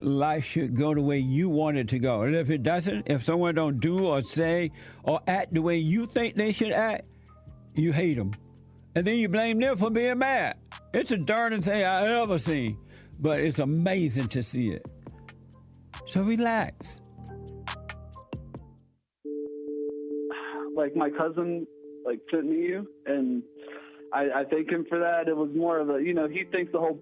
life should go the way you want it to go. And if it doesn't, if someone don't do or say or act the way you think they should act, you hate them. And then you blame them for being mad. It's the darndest thing I ever seen. But it's amazing to see it. So relax. Like my cousin, sent me you, and I thank him for that. It was more of a, he thinks the whole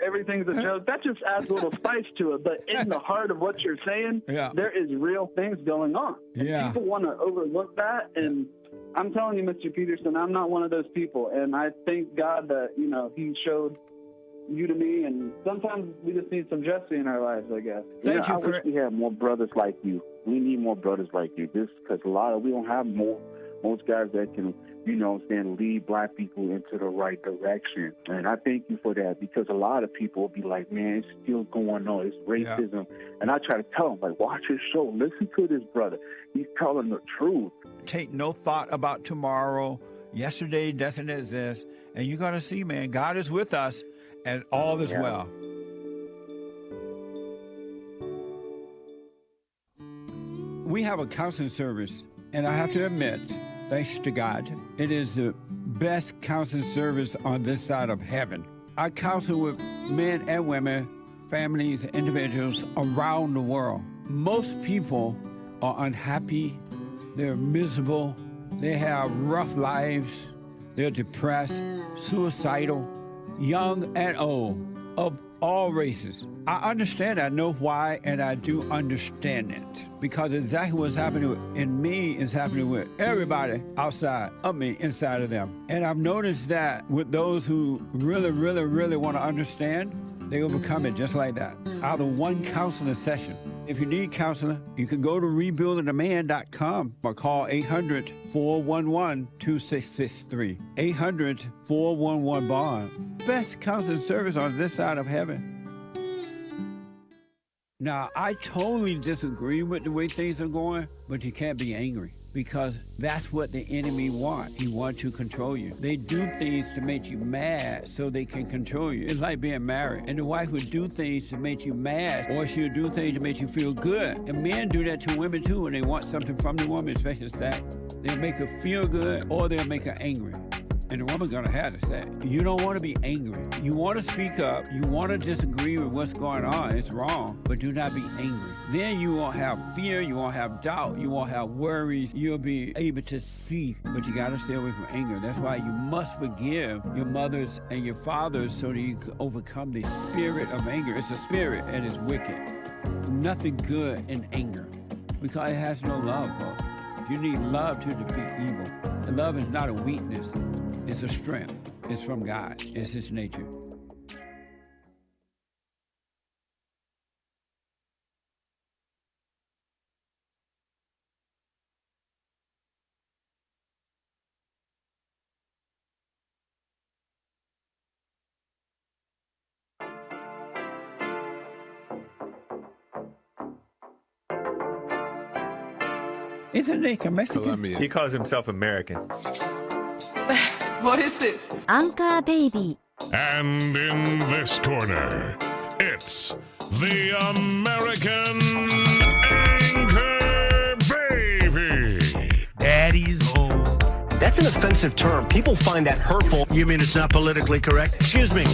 everything's a joke. That just adds a little spice to it. But in the heart of what you're saying, there is real things going on. And people want to overlook that. And I'm telling you, Mr. Peterson, I'm not one of those people. And I thank God that, he showed you to me. And sometimes we just need some Jesse in our lives, I guess. I wish we had more brothers like you. We need more brothers like you. Because we don't have most guys that can, lead black people into the right direction. And I thank you for that, because a lot of people will be like, man, it's still going on. It's racism. Yeah. And I try to tell them, watch his show. Listen to this brother. He's telling the truth. Take no thought about tomorrow. Yesterday doesn't exist. And you're going to see, man, God is with us and all is well. We have a counseling service, and I have to admit, thanks to God, it is the best counseling service on this side of heaven. I counsel with men and women, families, individuals around the world. Most people are unhappy, they're miserable, they have rough lives, they're depressed, suicidal, young and old, of all races. I understand, I know why, and I do understand it. Because exactly what's happening in me is happening with everybody outside of me, inside of them. And I've noticed that with those who really, really, really want to understand, they overcome it just like that, out of one counseling session. If you need counseling, you can go to rebuildingtheman.com or call 800-411-2663. 800-411-BOND. Best counseling service on this side of heaven. Now, I totally disagree with the way things are going, but you can't be angry, because that's what the enemy wants. He wants to control you. They do things to make you mad so they can control you. It's like being married, and the wife would do things to make you mad, or she'll do things to make you feel good. And men do that to women too, when they want something from the woman, especially sex. They'll make her feel good, or they'll make her angry. And the woman's gonna have to say, you don't want to be angry. You want to speak up. You want to disagree with what's going on. It's wrong, but do not be angry. Then you won't have fear. You won't have doubt. You won't have worries. You'll be able to see, but you got to stay away from anger. That's why you must forgive your mothers and your fathers so that you can overcome the spirit of anger. It's a spirit, and it's wicked. Nothing good in anger, because it has no love, folks. You need love to defeat evil. And love is not a weakness. It's a strength. It's from God. It's His nature. Isn't he Mexican? Colombian. He calls himself American. What is this? Anchor Baby. And in this corner, it's the American Anchor Baby. Daddy's home. That's an offensive term. People find that hurtful. You mean it's not politically correct? Excuse me.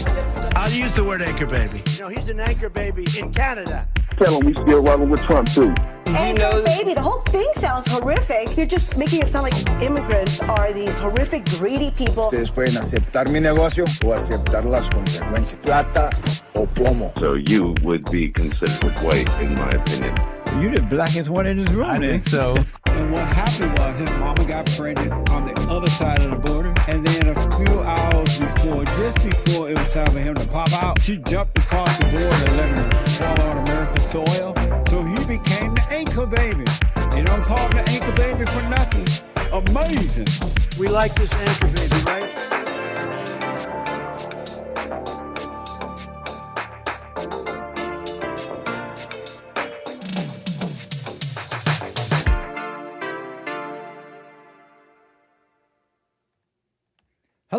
I'll use the word anchor baby. He's an anchor baby in Canada. Tell him we still rolling with Trump, too. Anchor baby, the whole thing sounds horrific. You're just making it sound like immigrants are these horrific, greedy people. Ustedes pueden aceptar mi negocio o aceptar las consecuencias. Plata o plomo. So you would be considered white, in my opinion. You the blackest one in this room, I think so. And what happened was his mama got pregnant on the other side of the border, and then a few hours before, just before it was time for him to pop out, she jumped across the border and let him fall on America's soil. So he became the anchor baby. They don't call him the anchor baby for nothing. Amazing. We like this anchor baby, right?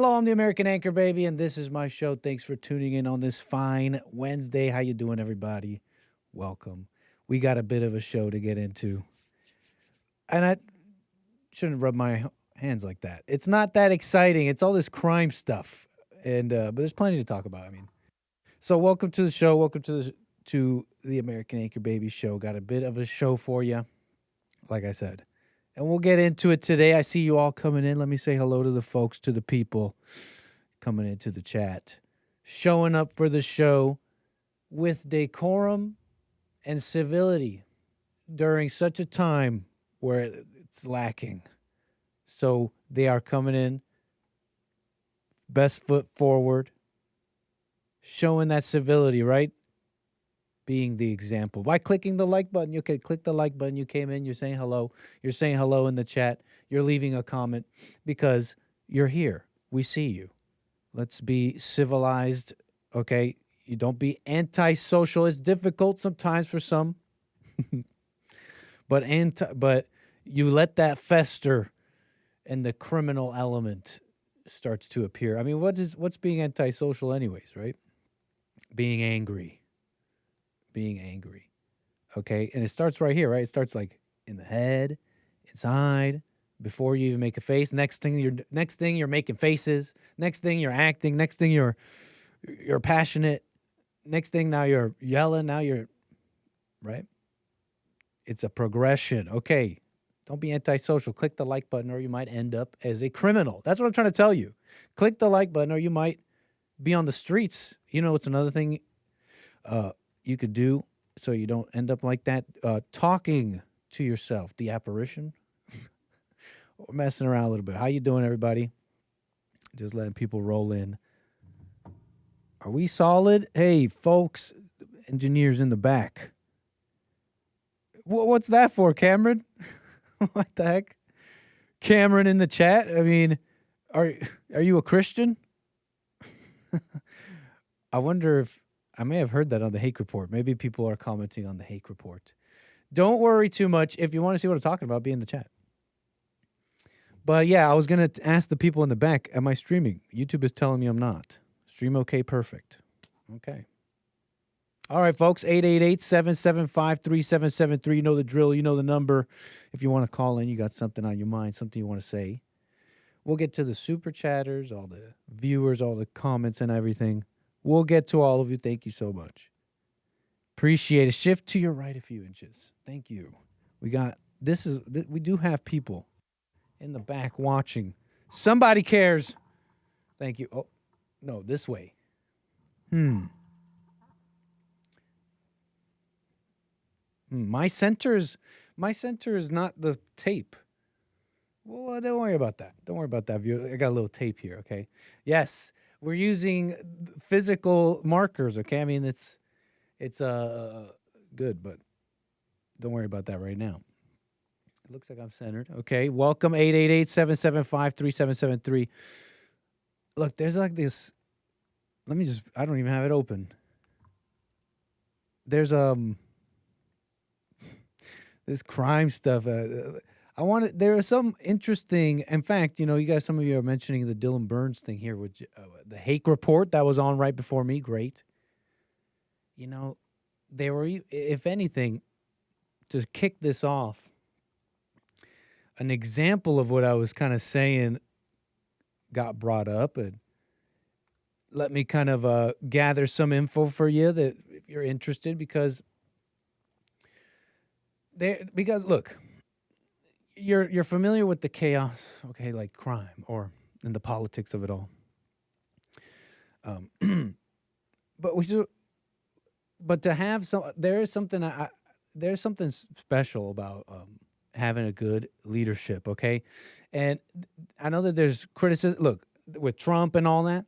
Hello, I'm the American Anchor Baby, and this is my show. Thanks for tuning in on this fine Wednesday. How you doing, everybody? Welcome. We got a bit of a show to get into. And I shouldn't rub my hands like that. It's not that exciting. It's all this crime stuff. And but there's plenty to talk about. I mean, so welcome to the show. Welcome to the American Anchor Baby show. Got a bit of a show for you, like I said. And we'll get into it today. I see you all coming in. Let me say hello to the folks, to the people coming into the chat. Showing up for the show with decorum and civility during such a time where it's lacking. So they are coming in, best foot forward, showing that civility, right? Being the example. By clicking the like button, okay, click the like button. You came in, you're saying hello. You're saying hello in the chat. You're leaving a comment because you're here. We see you. Let's be civilized, okay? You don't be antisocial. It's difficult sometimes for some. but you let that fester and the criminal element starts to appear. I mean, what's being antisocial anyways, right? Being angry. Being angry. Okay? And it starts right here, right? It starts like in the head, inside, before you even make a face. Next thing you're making faces. Next thing you're acting. Next thing you're passionate. Next thing now you're yelling. Now you're right? It's a progression. Okay. Don't be antisocial. Click the like button or you might end up as a criminal. That's what I'm trying to tell you. Click the like button or you might be on the streets. You know, it's another thing you could do so you don't end up like that. Talking to yourself, the apparition. We're messing around a little bit. How you doing, everybody? Just letting people roll in. Are we solid? Hey, folks, engineers in the back. What's that for, Cameron? What the heck? Cameron in the chat? I mean, are you a Christian? I wonder if I may have heard that on the Hake Report. Maybe people are commenting on the Hake Report. Don't worry too much. If you want to see what I'm talking about, be in the chat. But yeah, I was going to ask the people in the back, am I streaming? YouTube is telling me I'm not. Stream okay, perfect. Okay. All right, folks, 888-775-3773. You know the drill. You know the number. If you want to call in, you got something on your mind, something you want to say. We'll get to the super chatters, all the viewers, all the comments and everything. We'll get to all of you. Thank you so much. Appreciate it. Shift to your right a few inches. Thank you. We do have people in the back watching. Somebody cares. Thank you. Oh, no, this way. My center is not the tape. Well, don't worry about that. Don't worry about that, viewer. I got a little tape here, okay? Yes, we're using physical markers, okay? I mean, it's good, but don't worry about that right now. It looks like I'm centered. Okay, welcome, 888-775-3773. Look, there's like this. I don't even have it open. There's this crime stuff. There is some interesting, in fact, you know, some of you are mentioning the Dylan Burns thing here with the Hake Report that was on right before me. Great. You know, they were, if anything, to kick this off, an example of what I was kind of saying got brought up, and let me kind of gather some info for you that if you're interested, because look, you're familiar with the chaos, okay, like crime or in the politics of it all. But to have there's something special about having a good leadership, okay? And I know that there's criticism, look, with Trump and all that,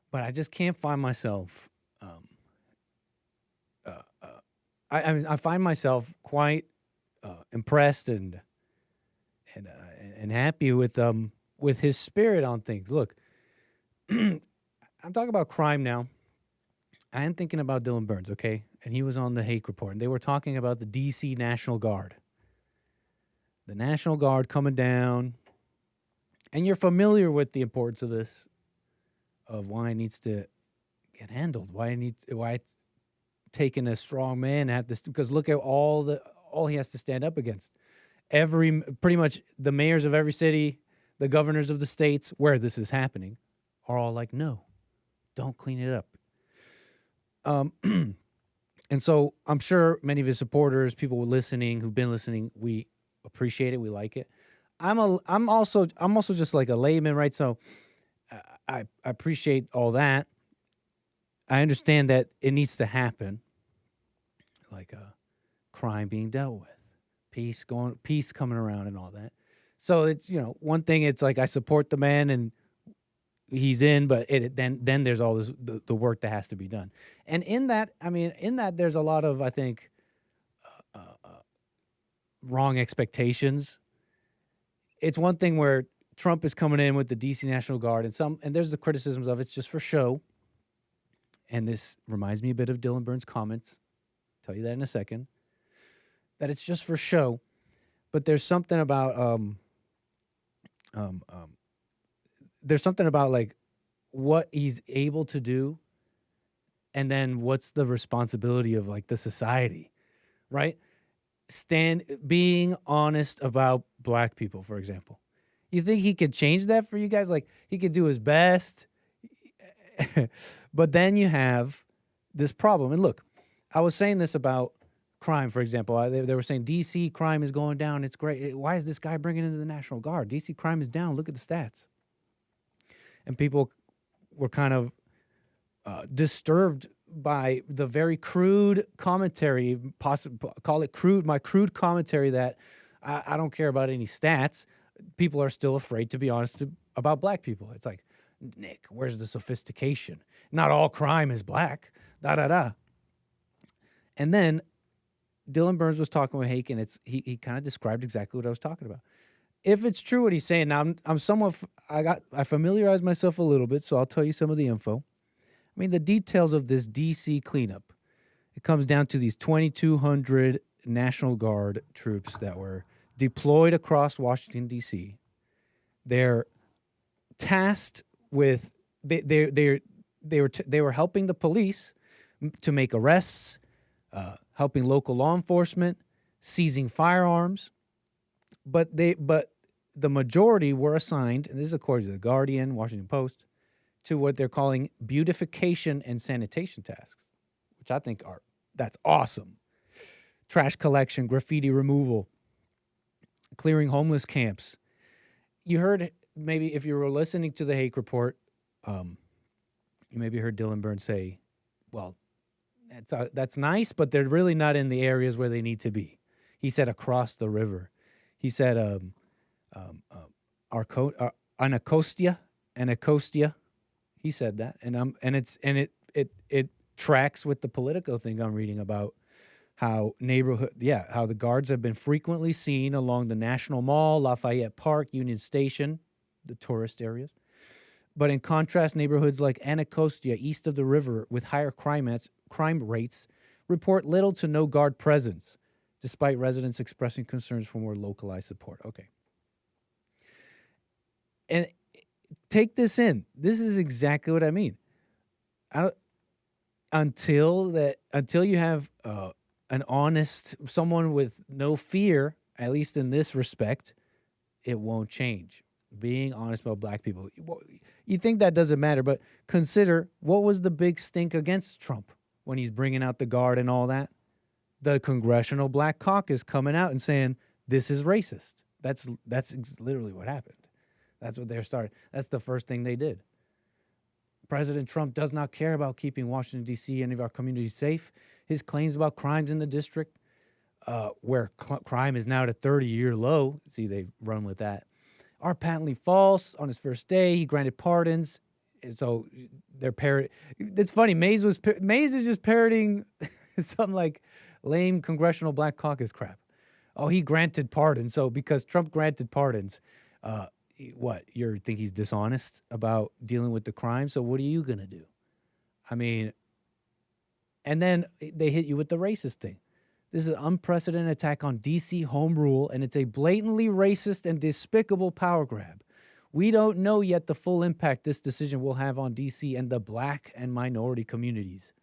but I just can't find myself. I find myself quite impressed and happy with his spirit on things. Look, I'm talking about crime now. I am thinking about Dylan Burns, okay? And he was on the Hake Report, and they were talking about the D.C. National Guard. The National Guard coming down and you're familiar with the importance of this, of why it needs to get handled, why it's taking a strong man at this, because look at all he has to stand up against. Pretty much the mayors of every city, the governors of the states where this is happening, are all like, no, don't clean it up. And so I'm sure many of his supporters, people listening, who've been listening, we appreciate it, we like it. I'm also just like a layman, right? So I appreciate all that. I understand that it needs to happen, like crime being dealt with, peace coming around, and all that. So it's, one thing. It's like I support the man and he's in, but then there's all this the work that has to be done. And in that there's a lot of, I think, wrong expectations. It's one thing where Trump is coming in with the DC National Guard, and there's the criticisms of it's just for show. And this reminds me a bit of Dylan Burns' comments. I'll tell you that in a second. That it's just for show, but there's something about like what he's able to do, and then what's the responsibility of like the society, right? Being honest about black people, for example. You think he could change that for you guys? Like he could do his best, but then you have this problem. And look, I was saying this about crime, for example. They were saying DC crime is going down. It's great. Why is this guy bringing in the National Guard? DC crime is down. Look at the stats. And people were kind of disturbed by the very crude commentary, call it crude, my crude commentary that I don't care about any stats. People are still afraid to be honest about black people. It's like, Nick, where's the sophistication? Not all crime is black. Da-da-da. And then Dylan Burns was talking with Hake, and he kind of described exactly what I was talking about. If it's true what he's saying, now I familiarized myself a little bit, so I'll tell you some of the info. I mean, the details of this DC cleanup, it comes down to these 2,200 National Guard troops that were deployed across Washington, D.C. They're tasked with they were helping the police to make arrests, helping local law enforcement, seizing firearms, but the majority were assigned, and this is according to The Guardian, Washington Post, to what they're calling beautification and sanitation tasks, which I think that's awesome. Trash collection, graffiti removal, clearing homeless camps. You heard, maybe if you were listening to the Hake Report, you maybe heard Dylan Burns say, well, that's nice, but they're really not in the areas where they need to be. He said across the river. He said Anacostia. He said that, and it tracks with the Politico thing I'm reading about how how the guards have been frequently seen along the National Mall, Lafayette Park, Union Station, the tourist areas. But in contrast, neighborhoods like Anacostia, east of the river, with higher crime rates, report little to no guard presence, despite residents expressing concerns for more localized support. Okay. And take this in. This is exactly what I mean. Until you have an honest, someone with no fear, at least in this respect, it won't change. Being honest about black people. You think that doesn't matter, but consider what was the big stink against Trump when he's bringing out the guard and all that? The Congressional Black Caucus coming out and saying, this is racist. That's literally what happened. That's what they're starting. That's the first thing they did. President Trump does not care about keeping Washington, D.C., any of our communities safe. His claims about crimes in the district, where crime is now at a 30-year low, see, they've run with that, are patently false. On his first day, he granted pardons. And so they're it's funny, Mays is just parroting something like lame Congressional Black Caucus crap. Oh, he granted pardons. So because Trump granted pardons, what, you think he's dishonest about dealing with the crime? So what are you going to do? I mean, and then they hit you with the racist thing. This is an unprecedented attack on D.C. home rule, and it's a blatantly racist and despicable power grab. We don't know yet the full impact this decision will have on D.C. and the black and minority communities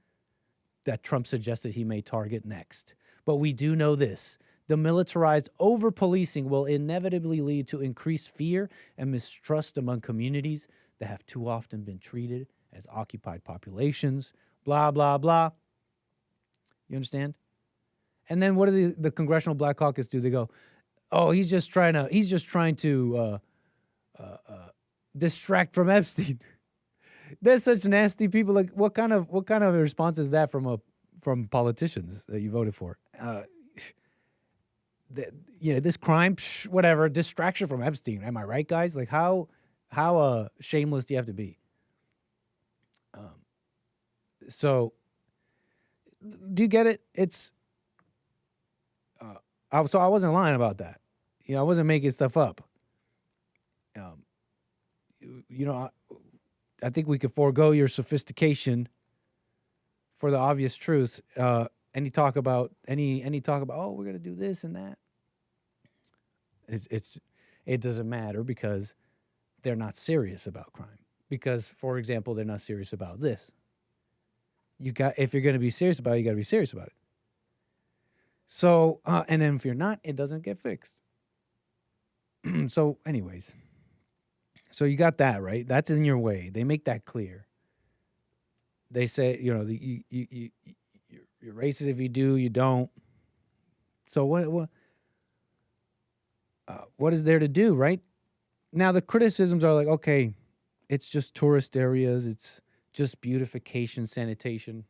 that Trump suggested he may target next. But we do know this. The militarized over-policing will inevitably lead to increased fear and mistrust among communities that have too often been treated as occupied populations, blah, blah, blah. You understand? And then what do the Congressional Black Caucus do? They go, oh, he's just trying to distract from Epstein. There's such nasty people. Like, what kind of response is that from politicians that you voted for? This crime, whatever, distraction from Epstein. Am I right, guys? Like, how shameless do you have to be? So, do you get it? It's so I wasn't lying about that. I wasn't making stuff up. I think we could forego your sophistication for the obvious truth. Any talk about oh, we're gonna do this and that. It doesn't matter because they're not serious about crime. Because, for example, they're not serious about this. If you're gonna be serious about it, you gotta be serious about it. So, and then if you're not, it doesn't get fixed. So, anyways, so you got that, right? That's in your way. They make that clear. They say, you're racist if you do, you don't. So what is there to do, right? Now the criticisms are like, okay, it's just tourist areas, it's just beautification, sanitation.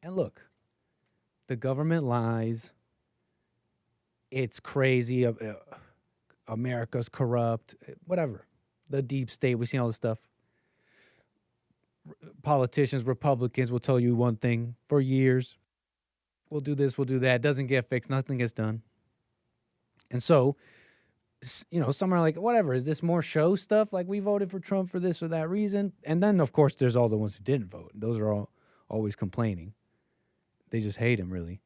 And look, the government lies. It's crazy. America's corrupt. Whatever. The deep state. We've seen all this stuff. Politicians, Republicans will tell you one thing for years. We'll do this, we'll do that. It doesn't get fixed. Nothing gets done. And so, some are like, whatever. Is this more show stuff? Like, we voted for Trump for this or that reason. And then, of course, there's all the ones who didn't vote. Those are all always complaining. They just hate him, really.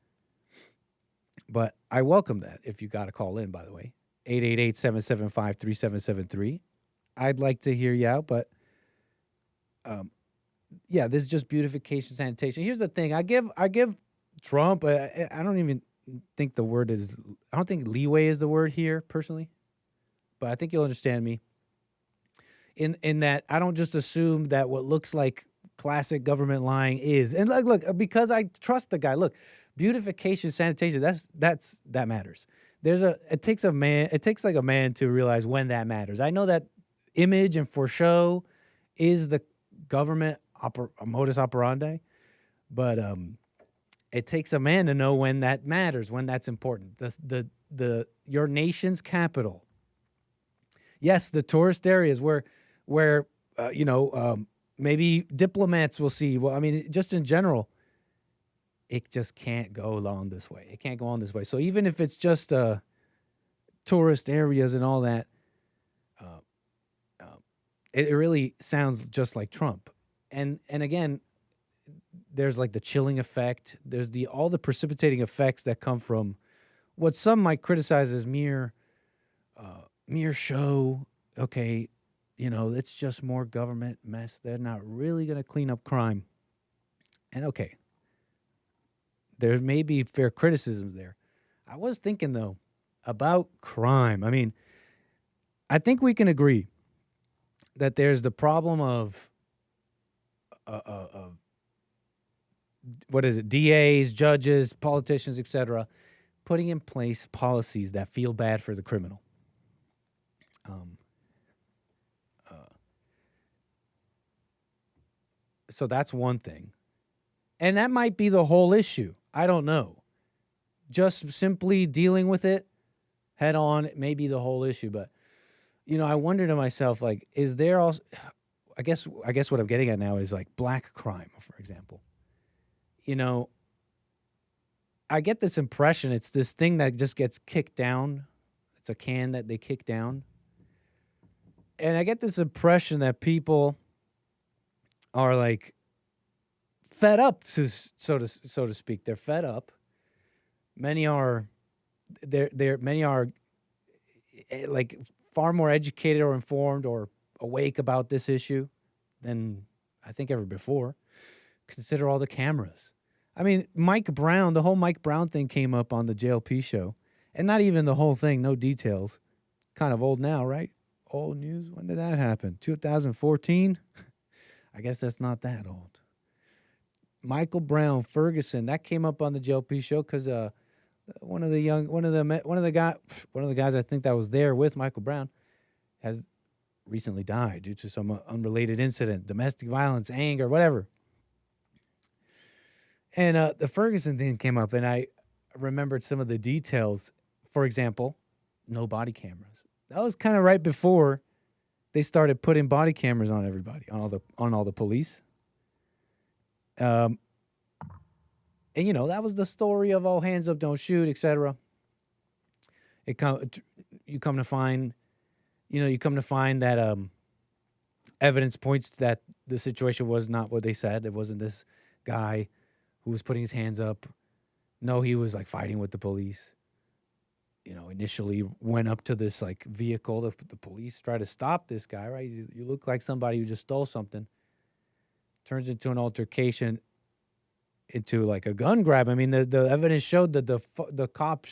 But I welcome that if you got to call in, by the way. 888-775-3773. I'd like to hear you out, but this is just beautification, sanitation. Here's the thing. I give Trump, I don't even think the word is, I don't think leeway is the word here, personally. But I think you'll understand me. In that I don't just assume that what looks like classic government lying is. And look, because I trust the guy. Look, beautification, sanitation, that matters. It takes like a man to realize when that matters. I know that image and for show is the government modus operandi, but it takes a man to know when that matters, when that's important. Your nation's capital. Yes, the tourist areas where maybe diplomats will see. Well, I mean, just in general, it just can't go along this way. It can't go on this way. So even if it's just tourist areas and all that, it really sounds just like Trump. And again, there's like the chilling effect. There's all the precipitating effects that come from what some might criticize as mere show. Okay, it's just more government mess. They're not really going to clean up crime. And okay, there may be fair criticisms there. I was thinking, though, about crime. I mean, I think we can agree that there's the problem of what is it? DAs, judges, politicians, etc., putting in place policies that feel bad for the criminal. So that's one thing. And that might be the whole issue. I don't know. Just simply dealing with it head on, it may be the whole issue. But, I wonder to myself, like, is there also, I guess what I'm getting at now is like black crime, for example. I get this impression it's this thing that just gets kicked down. It's a can that they kick down. And I get this impression that people are like fed up, so to speak. They're fed up. Many are like far more educated or informed or awake about this issue than I think ever before. Consider all the cameras. I mean, Mike Brown, the whole Mike Brown thing came up on the JLP show. And not even the whole thing, no details. Kind of old now, right? Old news. When did that happen? 2014? I guess that's not that old. Michael Brown, Ferguson, that came up on the JLP show because one of the guys I think that was there with Michael Brown has recently died due to some unrelated incident, domestic violence, anger, whatever. And the Ferguson thing came up, and I remembered some of the details. For example, no body cameras. That was kind of right before they started putting body cameras on everybody, on all the police. And that was the story of hands up, don't shoot, etc. You come to find that evidence points to that the situation was not what they said. It wasn't this guy who was putting his hands up. No, he was like fighting with the police. Initially went up to this like vehicle. The police try to stop this guy, right? You look like somebody who just stole something. Turns into an altercation, into like a gun grab. I mean, the evidence showed that the cop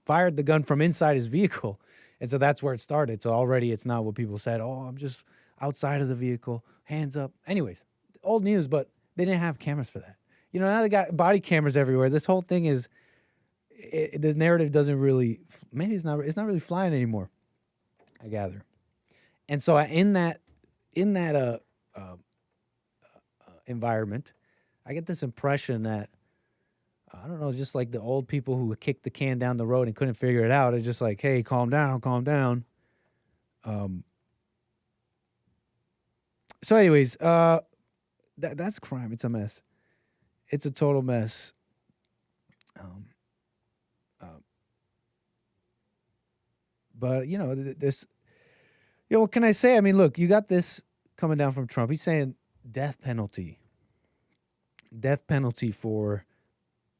fired the gun from inside his vehicle. And so that's where it started. So already it's not what people said. Oh, I'm just outside of the vehicle, hands up. Anyways, old news, but they didn't have cameras for that. Now they got body cameras everywhere. This whole thing is, this narrative doesn't really, maybe it's not really flying anymore, I gather. And so in that environment, I get this impression that, I don't know, just like the old people who kicked the can down the road and couldn't figure it out. It's just like, hey, calm down. So anyways, that's crime. It's a mess. It's a total mess. But, this, what can I say? I mean, look, you got this coming down from Trump. He's saying death penalty for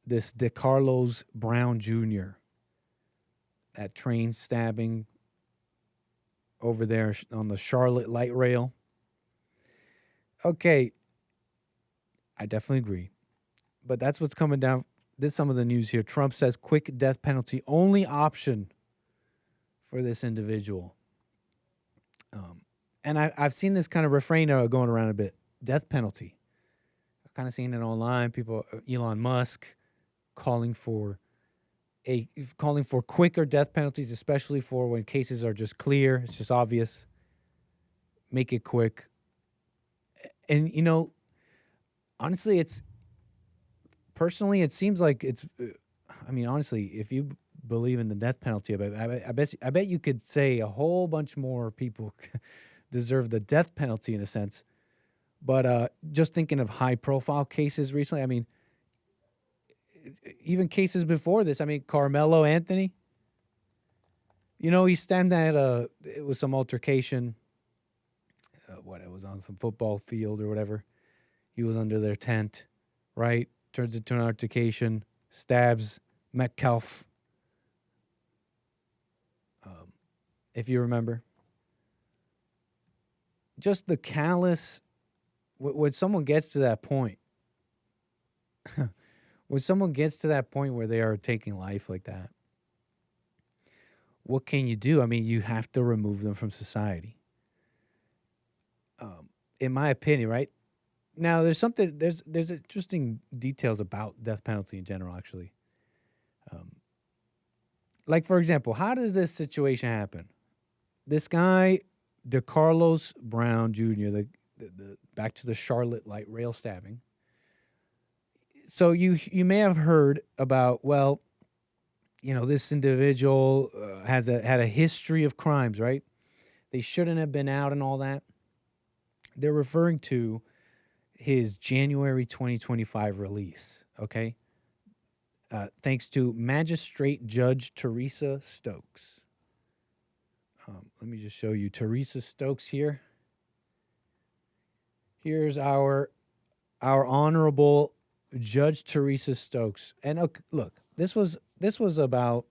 this DeCarlos Brown Jr., that train stabbing over there on the Charlotte light rail. Okay, I definitely agree. But that's what's coming down. This is some of the news here. Trump says quick death penalty only option for this individual. And I've seen this kind of refrain going around a bit. Death penalty. I've kind of seen it online. People, Elon Musk, calling for quicker death penalties, especially for when cases are just clear. It's just obvious. Make it quick. And, honestly, personally, it seems like it's, honestly, if you believe in the death penalty, I bet you could say a whole bunch more people deserve the death penalty in a sense. But just thinking of high-profile cases recently, even cases before this, Carmelo Anthony, he stemmed at it was some altercation. It was on some football field or whatever. He was under their tent, right? Turns into an altercation, stabs Metcalf. If you remember. Just the callous, when someone gets to that point, where they are taking life like that, what can you do? You have to remove them from society. In my opinion, right? Now, there's interesting details about death penalty in general, actually. Like, for example, how does this situation happen? This guy, DeCarlos Brown Jr., the back to the Charlotte light rail stabbing. So you may have heard about, this individual had a history of crimes, right? They shouldn't have been out and all that. They're referring to his January 2025 release, okay? Thanks to Magistrate Judge Teresa Stokes. Let me just show you Teresa Stokes here. Here's our honorable Judge Teresa Stokes. And look, this was about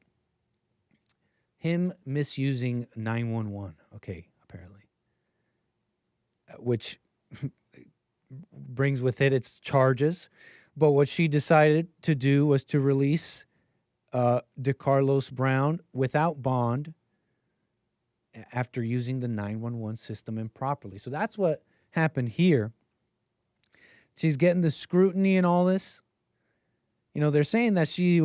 him misusing 911. Okay, apparently, which brings with it its charges. But what she decided to do was to release DeCarlos Brown without bond after using the 911 system improperly. So that's what happened here. She's getting the scrutiny and all this. You know, they're saying that she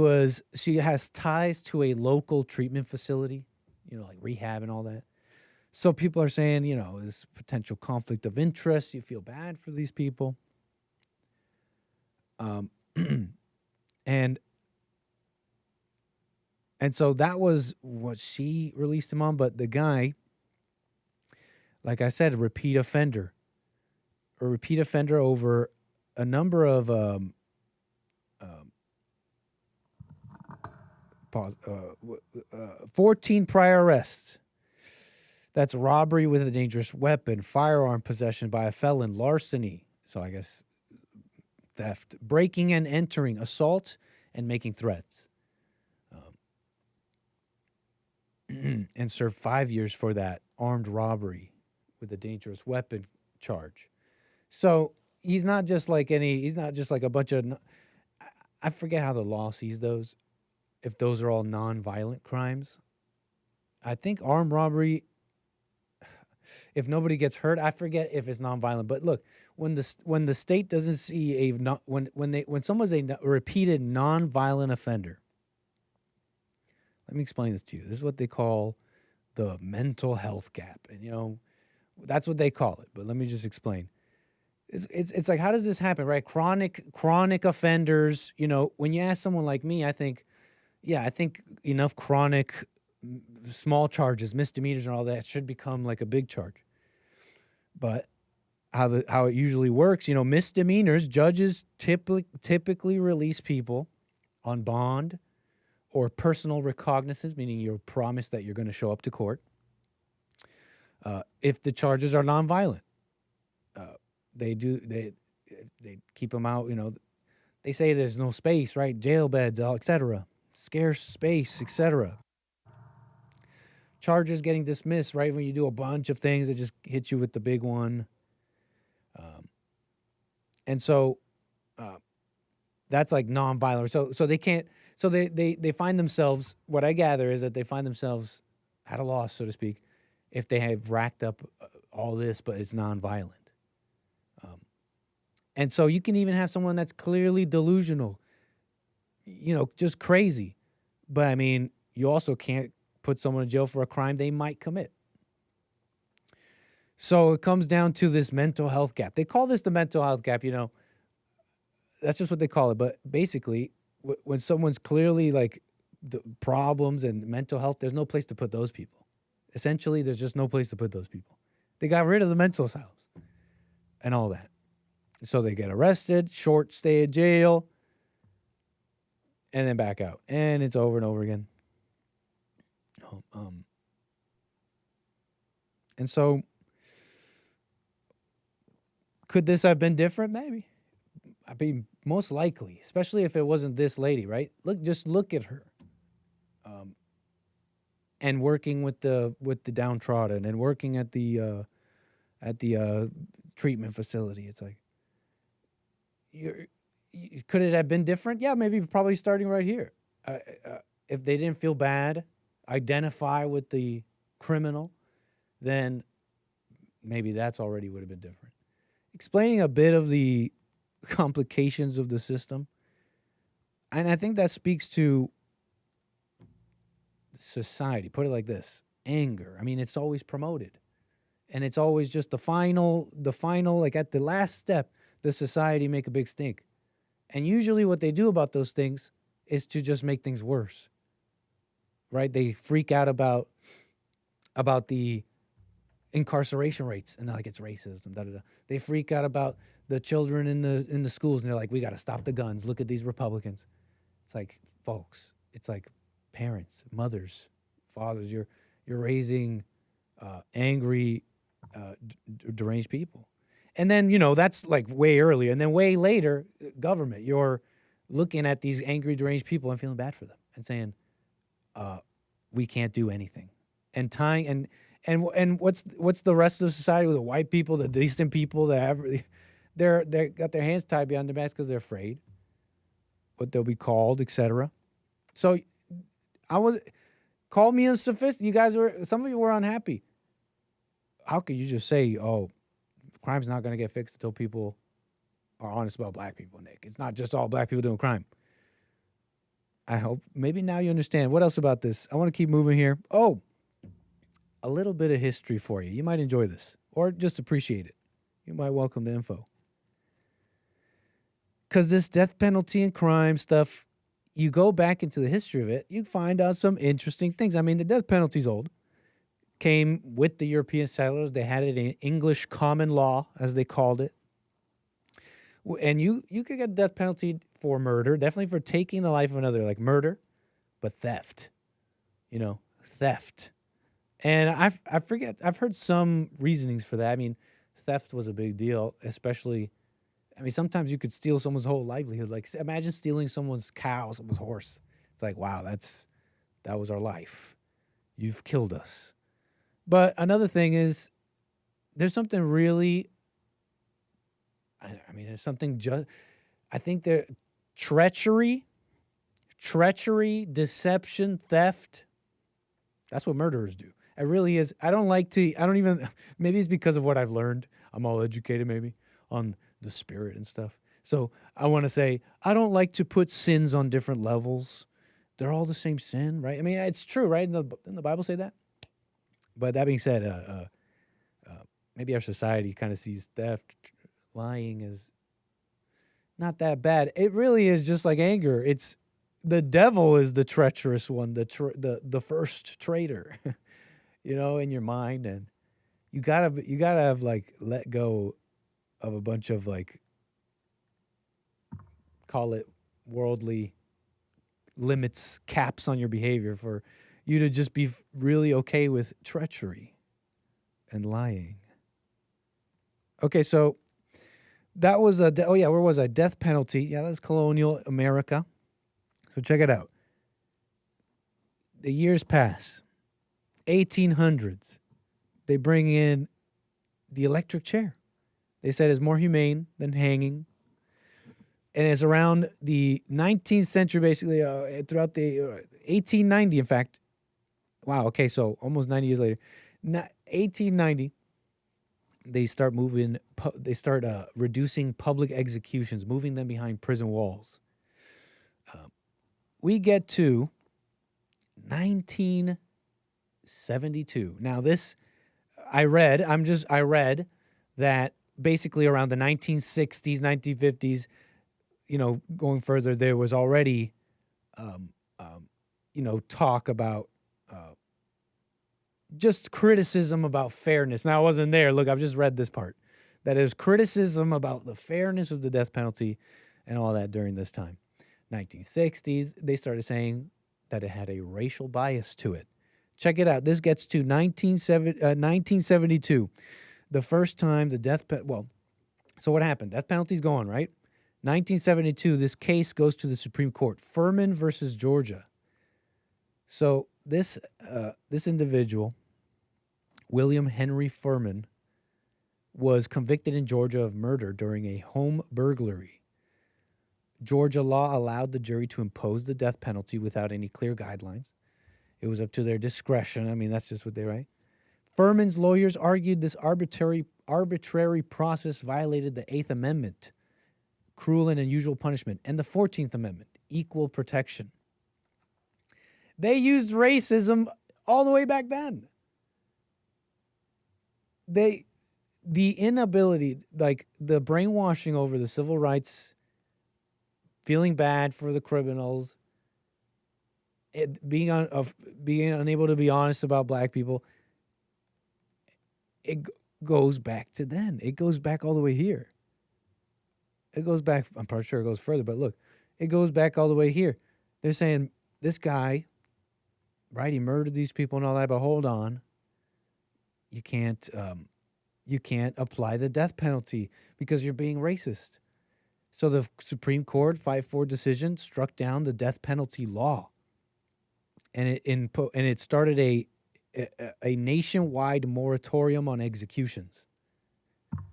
has ties to a local treatment facility, you know, like rehab and all that. So people are saying, you know, there's potential conflict of interest. You feel bad for these people. And so that was what she released him on. But the guy, like I said, a repeat offender over a number of 14 prior arrests. That's robbery with a dangerous weapon, firearm possession by a felon, larceny. So I guess theft, breaking and entering, assault, and making threats. And served 5 years for that armed robbery with a dangerous weapon charge. So he's not just like a bunch of, I forget how the law sees those, if those are all non-violent crimes. I think armed robbery, if nobody gets hurt, I forget if it's non-violent. But look, when the state doesn't see when someone's a repeated non-violent offender, let me explain this to you. This is what they call the mental health gap, and you know, that's what they call it. But let me just explain. It's like, how does this happen, right? Chronic offenders. You know, when you ask someone like me, I think enough chronic small charges, misdemeanors, and all that should become like a big charge. But how it usually works, you know, misdemeanors, judges typically release people on bond or personal recognizance, meaning you're promised that you're going to show up to court. If the charges are nonviolent, they keep them out. You know, they say there's no space, right? Jail beds, etc. Scarce space, etc. Charges getting dismissed, right? When you do a bunch of things that just hit you with the big one. And so that's like nonviolent. So they can't. So they find themselves. What I gather is that they find themselves at a loss, so to speak, if they have racked up all this, but it's nonviolent. And so you can even have someone that's clearly delusional, you know, just crazy. But I mean, you also can't put someone in jail for a crime they might commit. So it comes down to this mental health gap. They call this the mental health gap, you know. That's just what they call it. But basically, when someone's clearly like the problems and mental health, there's no place to put those people. Essentially, there's just no place to put those people. They got rid of the mental asylums and all that. So they get arrested, short stay in jail, and then back out. And it's over and over again. And so, could this have been different? Maybe. I mean, most likely, especially if it wasn't this lady, right? Just look at her. And working with the downtrodden and working at the treatment facility. It's like, could it have been different? Yeah, maybe probably starting right here. If they didn't feel bad, identify with the criminal, then maybe that's already would have been different. Explaining a bit of the complications of the system, and I think that speaks to society. Put it like this: anger. I mean, it's always promoted, and it's always just the final, like at the last step, the society make a big stink. And usually what they do about those things is to just make things worse. Right? They freak out about the incarceration rates, and they're like, it's racism, da da da. They freak out about the children in the schools, and they're like, we got to stop the guns. Look at these Republicans. It's like, folks, it's like parents, mothers, fathers. You're raising angry, deranged people. And then, you know, that's like way earlier. And then way later, government, you're looking at these angry, deranged people and feeling bad for them and saying, we can't do anything. And tying and what's the rest of society with the white people, the decent people that have they got their hands tied behind their backs because they're afraid what they'll be called, etc. So call me unsophisticated. Some of you were unhappy. How could you just say, oh, crime's not going to get fixed until people are honest about black people, Nick? It's not just all black people doing crime. I hope maybe now you understand. What else about this? I want to keep moving here. Oh, a little bit of history for you. You might enjoy this or just appreciate it. You might welcome the info. Because this death penalty and crime stuff, you go back into the history of it, you find out some interesting things. I mean, the death penalty's old. Came with the European settlers. They had it in English common law, as they called it. And you could get a death penalty for murder, definitely for taking the life of another, like murder, but theft. Theft. And I forget, I've heard some reasonings for that. I mean, theft was a big deal, especially, sometimes you could steal someone's whole livelihood. Like, imagine stealing someone's cow, someone's horse. It's like, wow, that was our life. You've killed us. But another thing is, there's something really, there's something I think there, treachery, deception, theft, that's what murderers do. It really is. Maybe it's because of what I've learned. I'm all educated maybe on the spirit and stuff. So I want to say, I don't like to put sins on different levels. They're all the same sin, right? It's true, right? Didn't the Bible say that? But that being said, maybe our society kind of sees theft, lying as not that bad. It really is just like anger. It's the devil is the treacherous one, the first traitor, in your mind, and you gotta have let go of a bunch of call it worldly limits, caps on your behavior for you to just be really okay with treachery and lying. Okay, so that was where was I? Death penalty. Yeah, that's colonial America. So check it out. The years pass. 1800s. They bring in the electric chair. They said it's more humane than hanging. And it's around the 19th century, basically, throughout the 1890, in fact. Wow, okay, so almost 90 years later. 1890, they start reducing public executions, moving them behind prison walls. We get to 1972. Now this, I read that basically around the 1960s, 1950s, going further, there was already, talk about just criticism about fairness. Now, I wasn't there. Look, I've just read this part. That is criticism about the fairness of the death penalty and all that during this time. 1960s, they started saying that it had a racial bias to it. Check it out. This gets to 1972. The first time the death penalty, so what happened? Death penalty's gone, right? 1972, this case goes to the Supreme Court. Furman versus Georgia. So this individual, William Henry Furman, was convicted in Georgia of murder during a home burglary. Georgia law allowed the jury to impose the death penalty without any clear guidelines. It was up to their discretion. That's just what they write. Furman's lawyers argued this arbitrary process violated the 8th Amendment, cruel and unusual punishment, and the 14th Amendment, equal protection. They used racism all the way back then. The inability, the brainwashing over the civil rights, feeling bad for the criminals, being unable to be honest about black people, it goes back to then. It goes back all the way here. It goes back, I'm pretty sure it goes further, but look, it goes back all the way here. They're saying this guy, right, he murdered these people and all that, but hold on. You can't apply the death penalty because you're being racist. So the Supreme Court 5-4 decision struck down the death penalty law. and it started a nationwide moratorium on executions.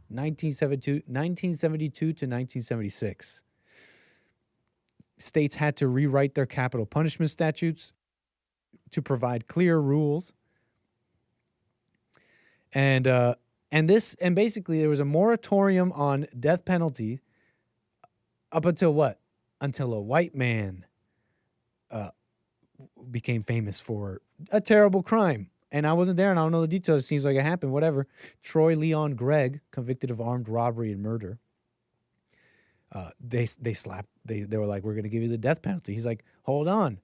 1972 to 1976. States had to rewrite their capital punishment statutes to provide clear rules. And basically there was a moratorium on death penalty up until what? Until a white man became famous for a terrible crime. And I wasn't there and I don't know the details. It seems like it happened, whatever. Troy Leon Gregg, convicted of armed robbery and murder. They were like, we're going to give you the death penalty. He's like, hold on.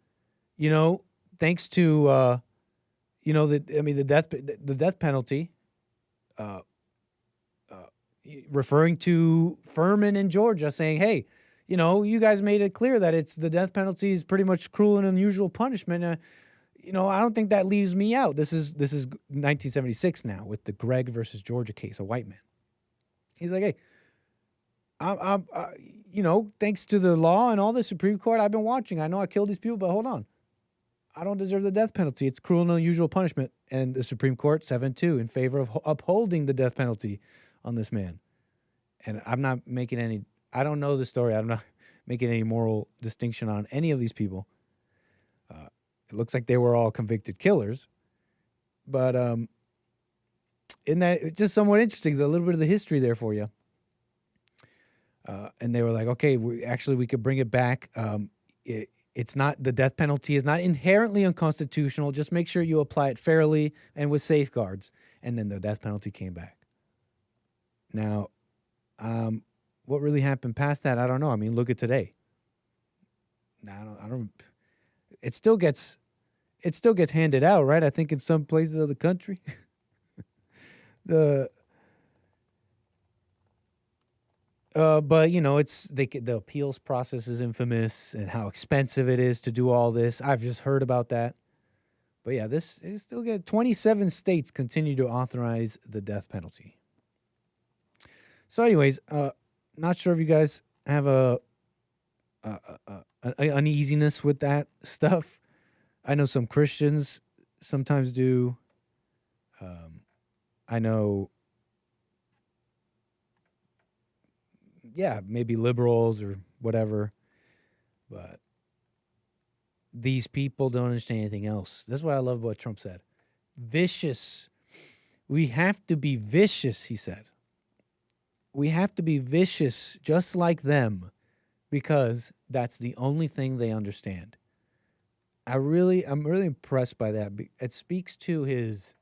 Thanks to, the death penalty, referring to Furman in Georgia saying, hey, you guys made it clear that the death penalty is pretty much cruel and unusual punishment. I don't think that leaves me out. This is 1976 now with the Gregg versus Georgia case, a white man. He's like, hey, thanks to the law and all the Supreme Court I've been watching, I know I killed these people, but hold on. I don't deserve the death penalty. It's cruel and unusual punishment. And the Supreme Court 7-2 in favor of upholding the death penalty on this man. And I'm not making any, I don't know the story. I'm not making any moral distinction on any of these people. It looks like they were all convicted killers. But in that, it's just somewhat interesting. There's a little bit of the history there for you. And they were like, okay, we could bring it back. It's not, the death penalty is not inherently unconstitutional. Just make sure you apply it fairly and with safeguards. And then the death penalty came back. Now, what really happened past that, I don't know. I mean, look at today. I don't. It still gets handed out, right? I think in some places of the country. But the appeals process is infamous and how expensive it is to do all this. I've just heard about that. But yeah, it still get 27 states continue to authorize the death penalty. So anyways, not sure if you guys have an uneasiness with that stuff. I know some Christians sometimes do. I know, maybe liberals or whatever, but these people don't understand anything else. That's what I love about what Trump said. Vicious. We have to be vicious, he said. We have to be vicious just like them because that's the only thing they understand. I'm really impressed by that. It speaks to his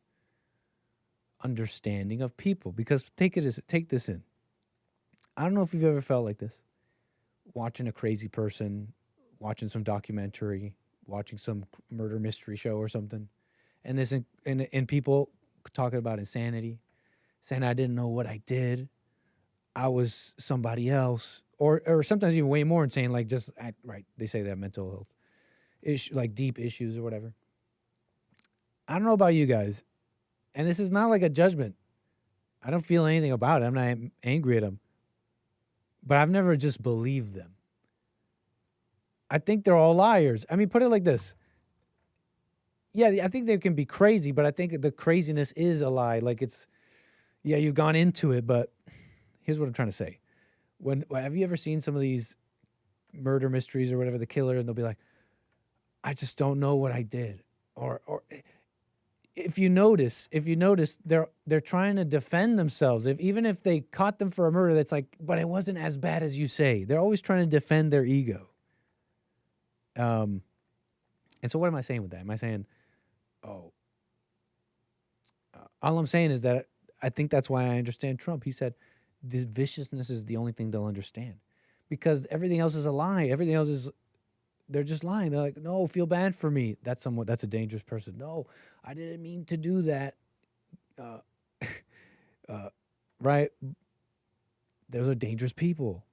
understanding of people because take this in. I don't know if you've ever felt like this, watching a crazy person, watching some documentary, watching some murder mystery show or something, and people talking about insanity, saying I didn't know what I did, I was somebody else, or sometimes even way more insane, like just act right. They say that mental health issue, like deep issues or whatever. I don't know about you guys, and this is not like a judgment. I don't feel anything about it. I'm not angry at them. But I've never just believed them. I think they're all liars. I mean, put it like this. Yeah, I think they can be crazy, but I think the craziness is a lie. Like you've gone into it, but here's what I'm trying to say. Have you ever seen some of these murder mysteries or whatever, the killer, and they'll be like, I just don't know what I did. Or if you notice, they're trying to defend themselves. Even if they caught them for a murder, that's like, but it wasn't as bad as you say. They're always trying to defend their ego. And so what am I saying with that? Am I saying, all I'm saying is that I think that's why I understand Trump. He said, this viciousness is the only thing they'll understand. Because everything else is a lie. Everything else is, they're just lying. They're like, no, feel bad for me. That's a dangerous person. No, I didn't mean to do that. Right? Those are dangerous people.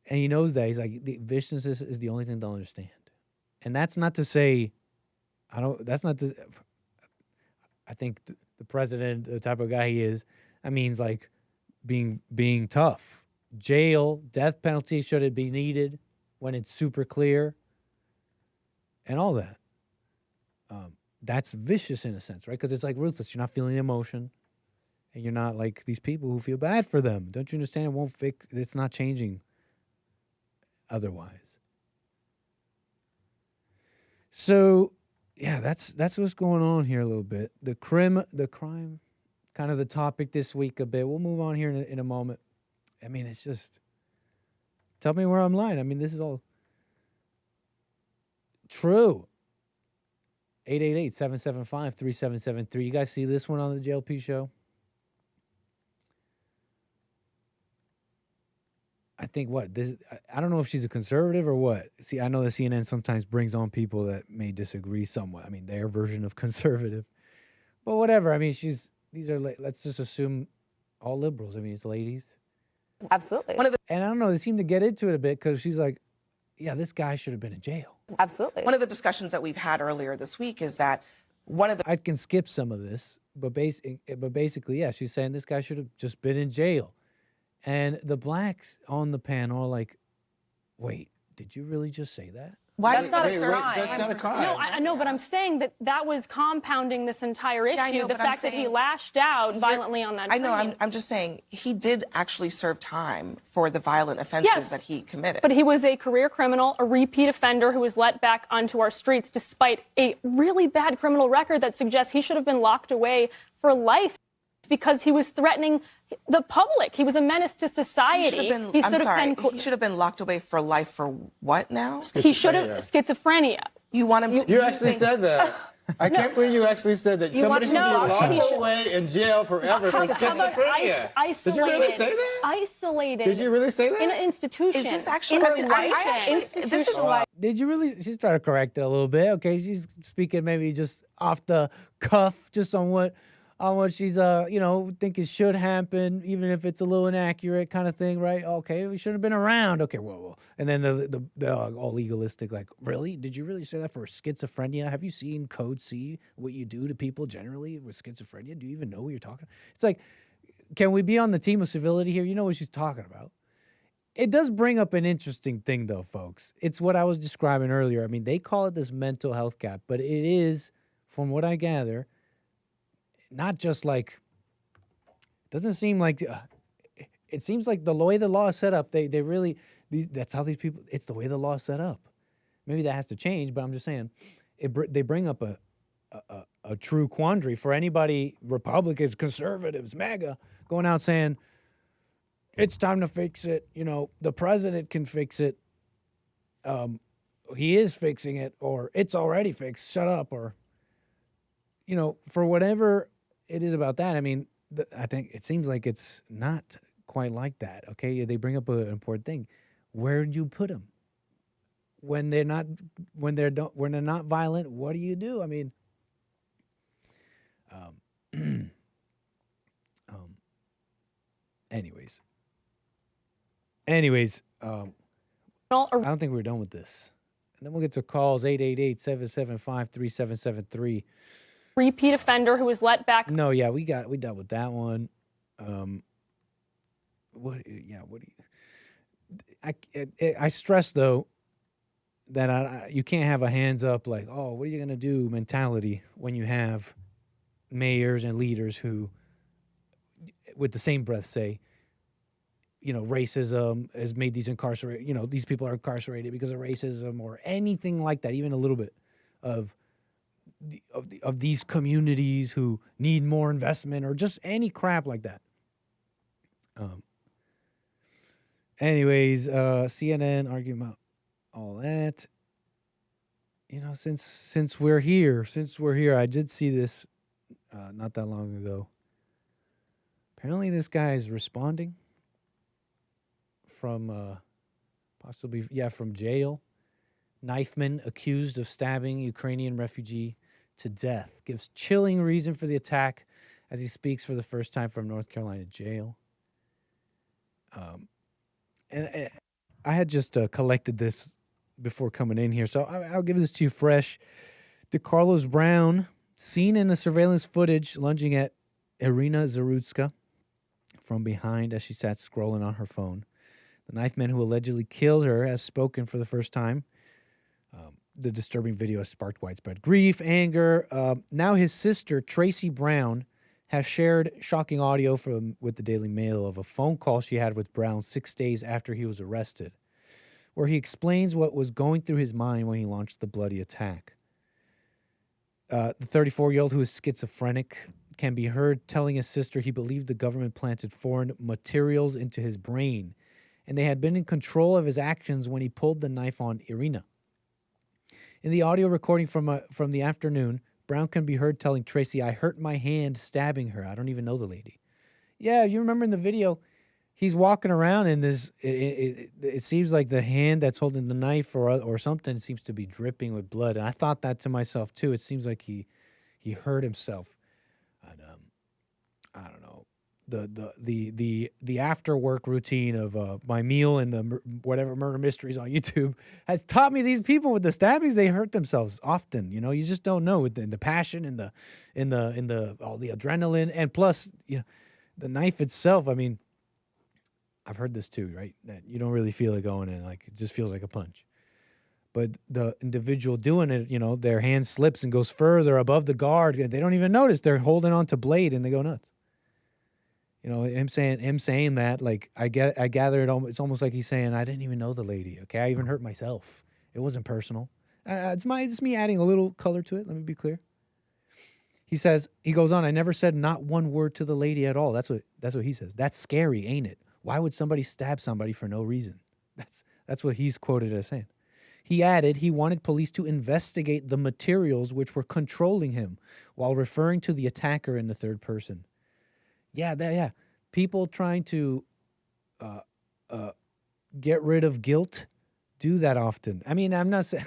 And he knows that. He's like, the viciousness is the only thing they'll understand. And that's not to say, I think the president, the type of guy he is, that means like being tough. Jail, death penalty, should it be needed when it's super clear. and all that. That's vicious in a sense, right? Because it's like ruthless. You're not feeling the emotion, and you're not like these people who feel bad for them. Don't you understand? It won't fix. It's not changing otherwise. So, yeah, that's what's going on here a little bit. The crime, kind of the topic this week a bit. We'll move on here in a moment. I mean, it's just, tell me where I'm lying. I mean, this is all true. 888-775-3773. You guys see this one on the JLP show? I think I don't know if she's a conservative or what. See, I know that CNN sometimes brings on people that may disagree somewhat. I mean, their version of conservative. But whatever. I mean, let's just assume all liberals. I mean, it's ladies. Absolutely. And I don't know, they seem to get into it a bit because she's like, yeah, this guy should have been in jail. Absolutely. One of the discussions that we've had earlier this week is that I can skip some of this, but basically, yeah, she's saying this guy should have just been in jail. And the blacks on the panel are like, wait, did you really just say that? Why? That's not a crime. That's not a crime. No, I know, but I'm saying that was compounding this entire issue. Yeah, the fact that he lashed out violently on that. I know. I'm just saying he did actually serve time for the violent offenses that he committed. But he was a career criminal, a repeat offender who was let back onto our streets despite a really bad criminal record that suggests he should have been locked away for life because he was threatening the public. He was a menace to society. He should have been locked away for life for what now? He should have schizophrenia. You want him to? You actually said that. I can't believe you actually said that. Somebody should be locked away in jail forever for schizophrenia. Isolated. Did you really say that? Isolated. Did you really say that? In an institution. Is this actually? This is why. Did you really? She's trying to correct it a little bit. Okay, she's speaking maybe just off the cuff, just on what she's thinking should happen, even if it's a little inaccurate kind of thing, right? Okay, we should have been around. Okay, whoa. And then the all legalistic, like, really? Did you really say that for schizophrenia? Have you seen Code C, what you do to people generally with schizophrenia? Do you even know what you're talking about? It's like, can we be on the team of civility here? You know what she's talking about. It does bring up an interesting thing, though, folks. It's what I was describing earlier. I mean, they call it this mental health cap, but it is, from what I gather, not just like, doesn't seem like, it seems like the way the law is set up, they really, that's how these people, it's the way the law is set up. Maybe that has to change, but I'm just saying, they bring up a true quandary for anybody, Republicans, conservatives, MAGA, going out saying, it's time to fix it. You know, the president can fix it. He is fixing it, or it's already fixed. Shut up, or, for whatever it is about that. I mean, I think it seems like it's not quite like that. Okay, they bring up an important thing. Where do you put them when they're not violent? What do you do? I mean, anyways, I don't think we're done with this. And then we'll get to calls 888-775-3773. Repeat offender who was let back. No, yeah, we dealt with that one. I stress though that you can't have a hands up like, oh, what are you gonna do mentality when you have mayors and leaders who, with the same breath, say, racism has made these these people are incarcerated because of racism or anything like that, even a little bit of these communities who need more investment or just any crap like that. CNN arguing about all that. Since we're here, I did see this not that long ago. Apparently this guy is responding from from jail. Knifeman accused of stabbing Ukrainian refugee to death gives chilling reason for the attack as he speaks for the first time from North Carolina jail. And I had just collected this before coming in here, so I'll give this to you fresh. DeCarlos Brown, seen in the surveillance footage lunging at Irina Zarutska from behind as she sat scrolling on her phone. The knife man who allegedly killed her has spoken for the first time. the disturbing video has sparked widespread grief, anger. Now his sister, Tracy Brown, has shared shocking audio with the Daily Mail of a phone call she had with Brown 6 days after he was arrested, where he explains what was going through his mind when he launched the bloody attack. The 34-year-old, who is schizophrenic, can be heard telling his sister he believed the government planted foreign materials into his brain, and they had been in control of his actions when he pulled the knife on Irina. In the audio recording from the afternoon, Brown can be heard telling Tracy, "I hurt my hand stabbing her. I don't even know the lady." Yeah, you remember in the video, he's walking around and it seems like the hand that's holding the knife or something seems to be dripping with blood. And I thought that to myself too. It seems like he hurt himself. And, I don't know, the after work routine of my meal and the whatever murder mysteries on YouTube has taught me these people with the stabbings, they hurt themselves often. You know, you just don't know with the passion and the all the adrenaline, and plus, you know, the knife itself. I mean, I've heard this too, right? That you don't really feel it going in, like it just feels like a punch. But the individual doing it, you know, their hand slips and goes further above the guard. They don't even notice they're holding on to blade and they go nuts. You know, him saying that, like, I gather it's almost like he's saying, I didn't even know the lady. Okay, I even hurt myself. It wasn't personal. It's me adding a little color to it. Let me be clear. He goes on, I never said not one word to the lady at all. That's what he says. That's scary, ain't it? Why would somebody stab somebody for no reason? That's what he's quoted as saying. He added he wanted police to investigate the materials which were controlling him, while referring to the attacker in the third person. Yeah. People trying to get rid of guilt do that often. I mean, I'm not saying,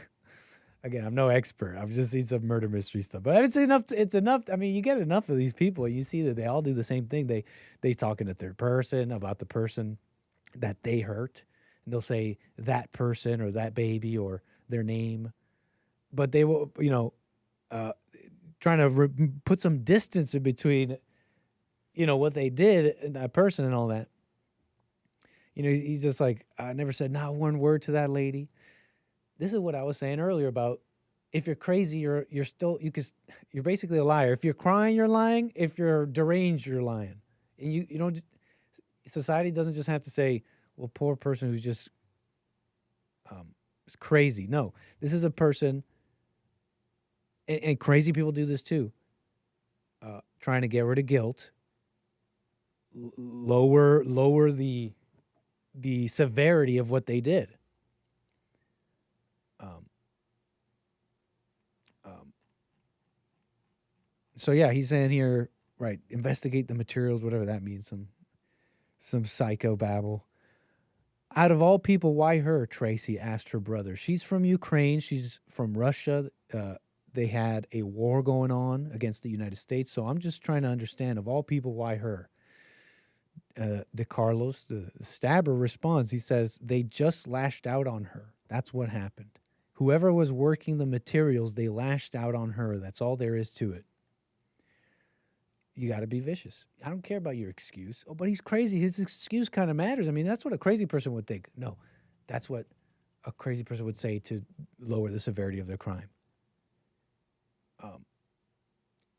again, I'm no expert. I've just seen some murder mystery stuff, but it's enough. I mean, you get enough of these people, and you see that they all do the same thing. They talk in the third person about the person that they hurt, and they'll say that person or that baby or their name, but they will, you know, trying to put some distance in between, you know, what they did and that person and all that. You know, he's just like, I never said not one word to that lady. This is what I was saying earlier about if you're crazy, you're basically a liar. If you're crying, you're lying. If you're deranged, you're lying. And you don't. Society doesn't just have to say, well, poor person who's just is crazy. No, this is a person, and crazy people do this too. Trying to get rid of guilt. Lower the severity of what they did. So yeah, he's saying here, right, investigate the materials, whatever that means, some psycho babble. Out of all people, why her? Tracy asked her brother. She's from Ukraine. She's from Russia. They had a war going on against the United States. So I'm just trying to understand, of all people, why her? DeCarlos, the stabber, responds. He says, they just lashed out on her. That's what happened. Whoever was working the materials, they lashed out on her. That's all there is to it. You got to be vicious. I don't care about your excuse. Oh, but he's crazy. His excuse kind of matters. I mean, that's what a crazy person would think. No, that's what a crazy person would say to lower the severity of their crime.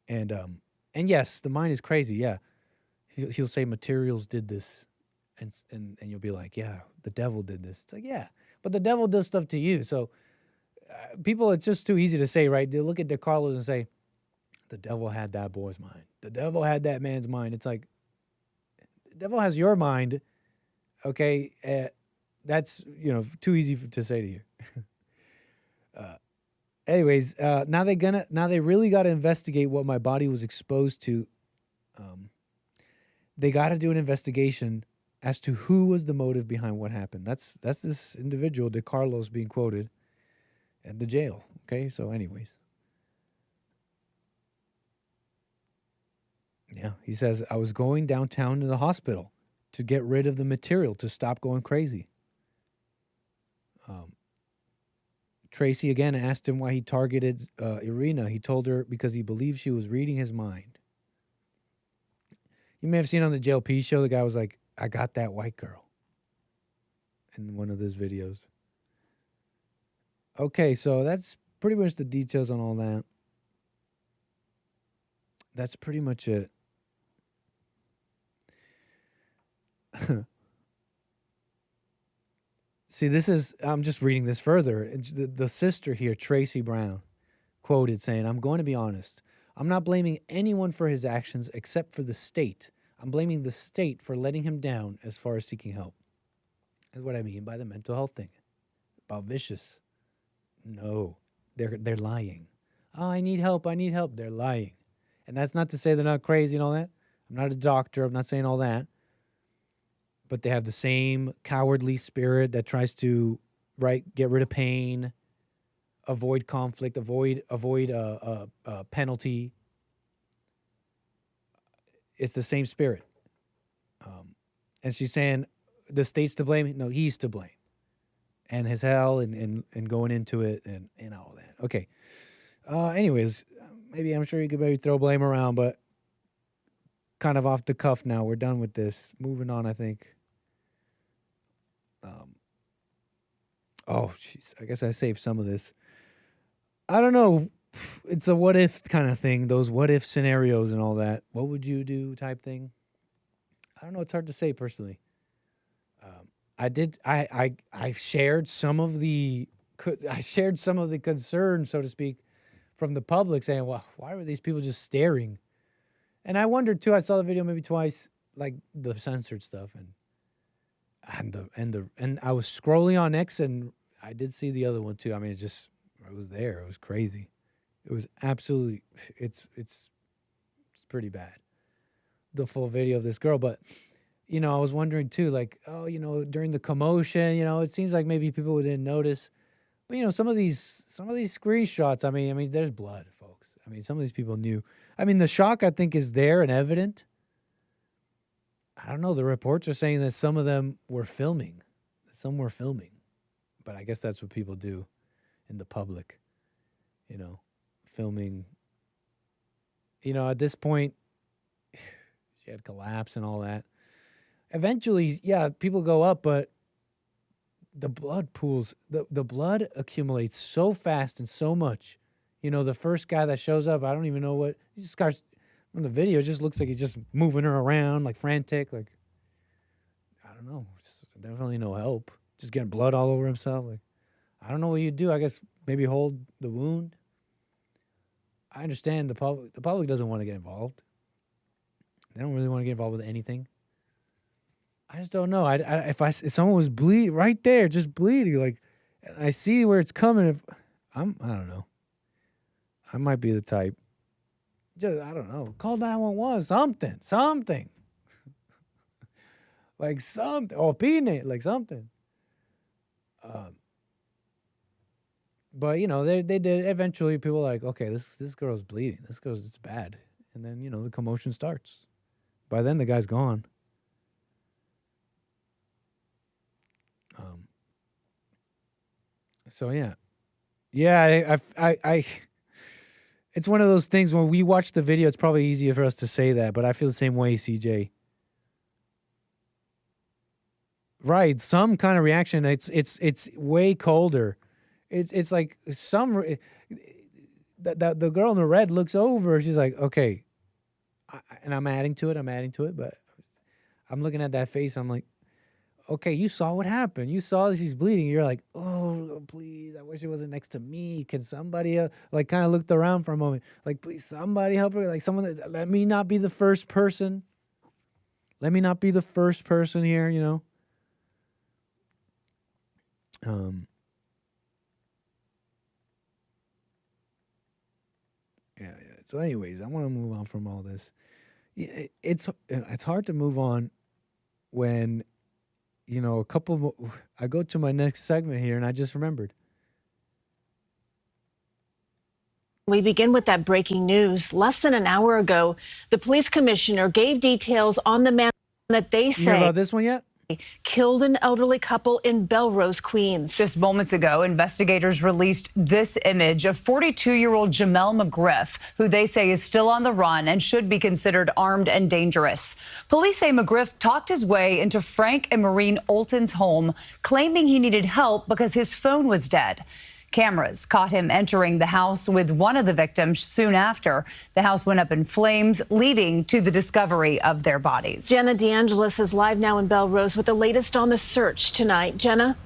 And yes, the mind is crazy. Yeah. He'll say materials did this, and you'll be like, yeah, the devil did this. It's like, yeah, but the devil does stuff to you. So people, it's just too easy to say, right? They look at DeCarlos and say, the devil had that boy's mind. The devil had that man's mind. It's like, the devil has your mind. Okay, that's, you know, too easy to say to you. Anyways, now they really got to investigate what my body was exposed to. They got to do an investigation as to who was the motive behind what happened. That's this individual, DeCarlos, being quoted at the jail. Okay, so anyways. Yeah, he says, I was going downtown to the hospital to get rid of the material, to stop going crazy. Tracy again asked him why he targeted Irina. He told her because he believed she was reading his mind. You may have seen on the JLP show, the guy was like, I got that white girl in one of those videos. Okay, so that's pretty much the details on all that. That's pretty much it. See, I'm just reading this further. It's the sister here, Tracy Brown, quoted saying, "I'm going to be honest. I'm not blaming anyone for his actions except for the state. I'm blaming the state for letting him down as far as seeking help." That's what I mean by the mental health thing. About vicious. No, they're lying. Oh, I need help. They're lying. And that's not to say they're not crazy and all that. I'm not a doctor. I'm not saying all that. But they have the same cowardly spirit that tries to, get rid of pain, avoid conflict, avoid penalty. It's the same spirit. And she's saying the state's to blame. No, he's to blame. And his hell and going into it and all that. Okay. Anyways, maybe I'm sure you could maybe throw blame around, but kind of off the cuff now. We're done with this. Moving on, I think. Oh, jeez. I guess I saved some of this. I don't know. It's a what if kind of thing. Those what if scenarios and all that. What would you do type thing? I don't know. It's hard to say personally. I shared some of the concern, so to speak, from the public, saying, "Well, why were these people just staring?" And I wondered too. I saw the video maybe twice, like the censored stuff, and I was scrolling on X, and I did see the other one too. I mean, it was there. It was crazy. It was absolutely. It's pretty bad. The full video of this girl, but. I was wondering too, during the commotion, it seems like maybe people didn't notice, but some of these screenshots. I mean, there's blood, folks. I mean, some of these people knew. I mean, the shock I think is there and evident. I don't know. The reports are saying that some of them were filming, but I guess that's what people do in the public, filming. At this point, she had collapsed and all that. Eventually, yeah, people go up, but the blood pools, the blood accumulates so fast and so much. The first guy that shows up, I don't even know what, he just starts, from the video, it just looks like he's just moving her around, like frantic, I don't know, just definitely no help. Just getting blood all over himself. I don't know what you do. I guess maybe hold the wound. I understand the public doesn't want to get involved. They don't really want to get involved with anything. I just don't know. If someone was bleeding right there, just bleeding, I see where it's coming. I don't know. I might be the type. I don't know. Call 911. Something. Something. Or peanut, something. But they did. Eventually, people were like, okay, this girl's bleeding. It's bad. And then the commotion starts. By then, the guy's gone. So yeah, I it's one of those things when we watch the video, it's probably easier for us to say that, but I feel the same way, CJ. Right, some kind of reaction. It's way colder. It's like the girl in the red looks over. She's like, okay, and I'm adding to it, but I'm looking at that face. I'm like, okay, you saw what happened. You saw she's bleeding. You're like, oh, please, I wish it wasn't next to me. Can somebody, kind of looked around for a moment. Please, somebody help her. Someone, let me not be the first person. Let me not be the first person here, Yeah. So anyways, I want to move on from all this. It's hard to move on when... I go to my next segment here, and I just remembered. We begin with that breaking news. Less than an hour ago, the police commissioner gave details on the man that they say... You hear about this one yet? Killed an elderly couple in Belrose, Queens. Just moments ago, investigators released this image of 42-year-old Jamel McGriff, who they say is still on the run and should be considered armed and dangerous. Police say McGriff talked his way into Frank and Maureen Olton's home, claiming he needed help because his phone was dead. Cameras caught him entering the house with one of the victims soon after. The house went up in flames, leading to the discovery of their bodies. Jenna DeAngelis is live now in Belrose with the latest on the search tonight. Jenna?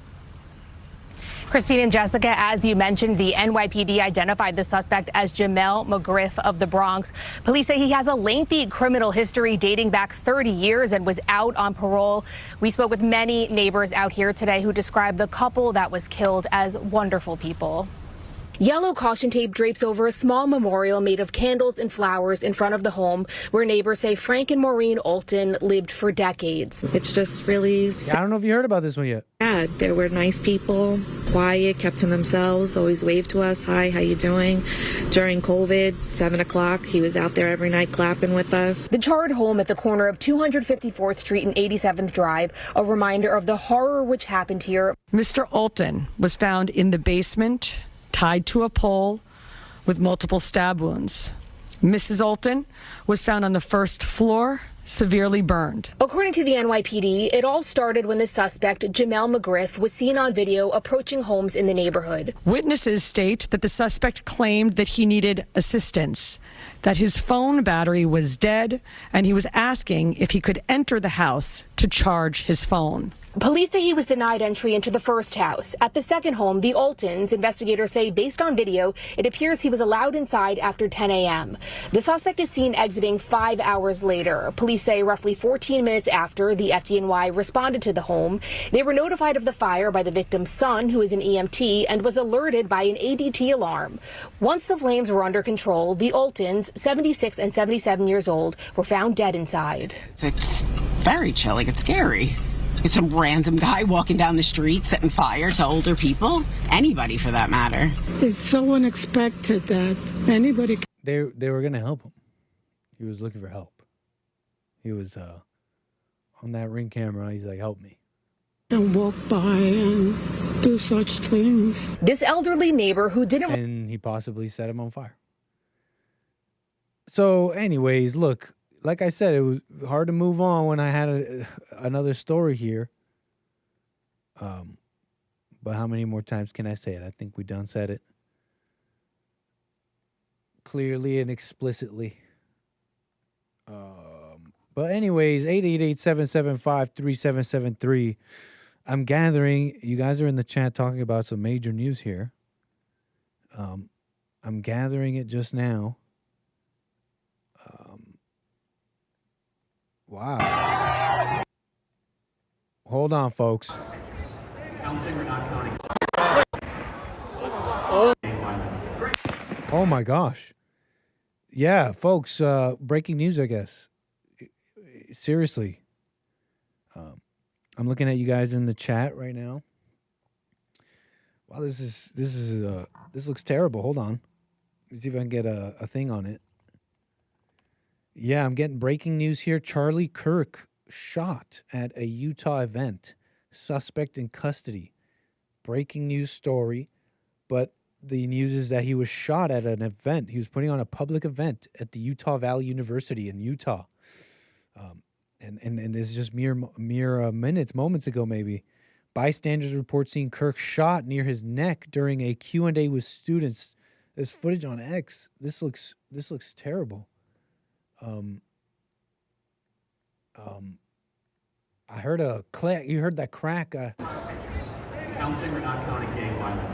Christine and Jessica, as you mentioned, the NYPD identified the suspect as Jamel McGriff of the Bronx. Police say he has a lengthy criminal history dating back 30 years and was out on parole. We spoke with many neighbors out here today who described the couple that was killed as wonderful people. Yellow caution tape drapes over a small memorial made of candles and flowers in front of the home where neighbors say Frank and Maureen Olton lived for decades. It's just really I don't know if you heard about this one yet. sad. They were nice people, quiet, kept to themselves, always waved to us. Hi, how you doing? During COVID, 7 o'clock, he was out there every night clapping with us. The charred home at the corner of 254th Street and 87th Drive, a reminder of the horror which happened here. Mr. Olton was found in the basement, tied to a pole with multiple stab wounds. Mrs. Olton was found on the first floor, severely burned. According to the NYPD, it all started when the suspect, Jamel McGriff, was seen on video approaching homes in the neighborhood. Witnesses state that the suspect claimed that he needed assistance, that his phone battery was dead, and he was asking if he could enter the house to charge his phone. Police say he was denied entry into the first house. At the second home, the Oltons, investigators say based on video, it appears he was allowed inside after 10 a.m. The suspect is seen exiting 5 hours later. Police say roughly 14 minutes after the FDNY responded to the home, they were notified of the fire by the victim's son, who is an EMT, and was alerted by an ADT alarm. Once the flames were under control, the Oltons, 76 and 77 years old, were found dead inside. It's very chilling. It's scary. Some random guy walking down the street setting fire to older people, anybody for that matter. It's so unexpected that anybody. They were going to help him. He was looking for help. He was on that Ring camera. He's like, help me. And walk by and do such things. This elderly neighbor who didn't. And he possibly set him on fire. So anyways, look. Like I said, it was hard to move on when I had another story here. But how many more times can I say it? I think we done said it. Clearly and explicitly. But anyways, 888-775-3773. I'm gathering, you guys are in the chat talking about some major news here. I'm gathering it just now. Wow. Hold on, folks. Counting or not counting? Oh my gosh. Yeah, folks, breaking news, I guess. Seriously. I'm looking at you guys in the chat right now. Wow, this looks terrible. Hold on. Let me see if I can get a thing on it. Yeah, I'm getting breaking news here. Charlie Kirk shot at a Utah event. Suspect in custody. Breaking news story. But the news is that he was shot at an event. He was putting on a public event at the Utah Valley University in Utah. And this is just mere moments ago maybe. Bystanders report seeing Kirk shot near his neck during a Q&A with students. There's footage on X. This looks terrible. I heard a click. You heard that crack. Counting or not counting gang violence?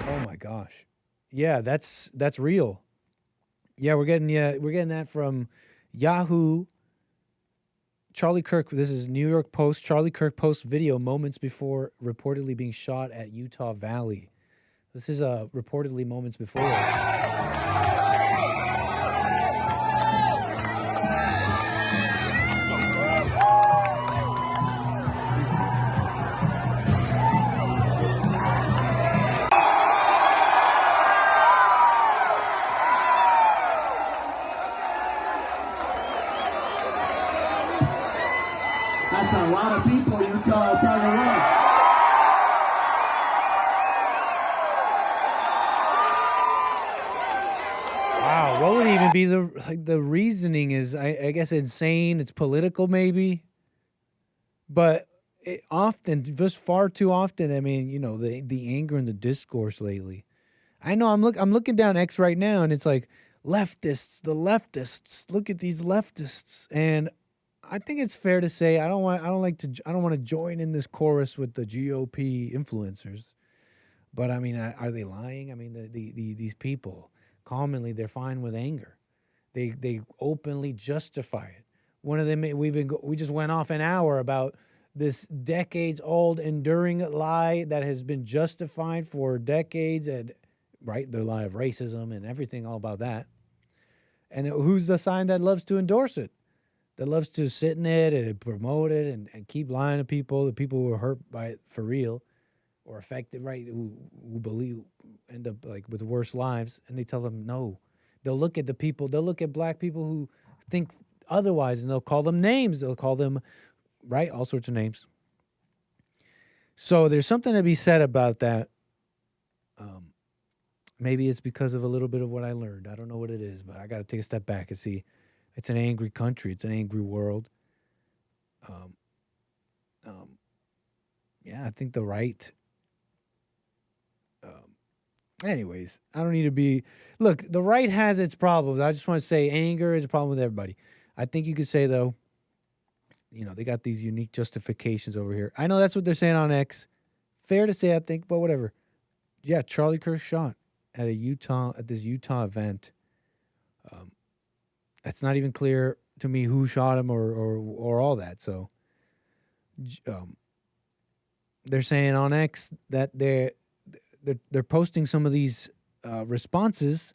Oh my gosh. Yeah, that's real. Yeah, we're getting that from Yahoo. Charlie Kirk. This is New York Post. Charlie Kirk posts video moments before reportedly being shot at Utah Valley. This is reportedly moments before. That's a lot of people, Utah. I'll tell you what. Wow, what would even be the reasoning? Is I guess insane. It's political, maybe. But often, just far too often. I mean, you know, the anger and the discourse lately. I know I'm looking down X right now, and it's like leftists, the leftists. Look at these leftists, and I think it's fair to say I don't want to join in this chorus with the GOP influencers. But I mean, are they lying? I mean, these people commonly they're fine with anger. They openly justify it. One of them we just went off an hour about this decades-old enduring lie that has been justified for decades, and right, the lie of racism and everything, all about that. And who's the sign that loves to endorse it? That loves to sit in it and promote it and keep lying to people, the people who are hurt by it for real or affected, right, who believe, end up like with worse lives, and they tell them no. They'll look at black people who think otherwise, and they'll call them names. They'll call them, right, all sorts of names. So there's something to be said about that. Maybe it's because of a little bit of what I learned. I don't know what it is, but I got to take a step back and see. It's an angry country. It's an angry world. Yeah, I think the right. Anyways, I don't need to be. Look, the right has its problems. I just want to say anger is a problem with everybody. I think you could say, though, you know, they got these unique justifications over here. I know that's what they're saying on X. Fair to say, I think, but whatever. Yeah, Charlie Kirk shot at this Utah event. It's not even clear to me who shot him or all that. So they're saying on X that they're posting some of these responses.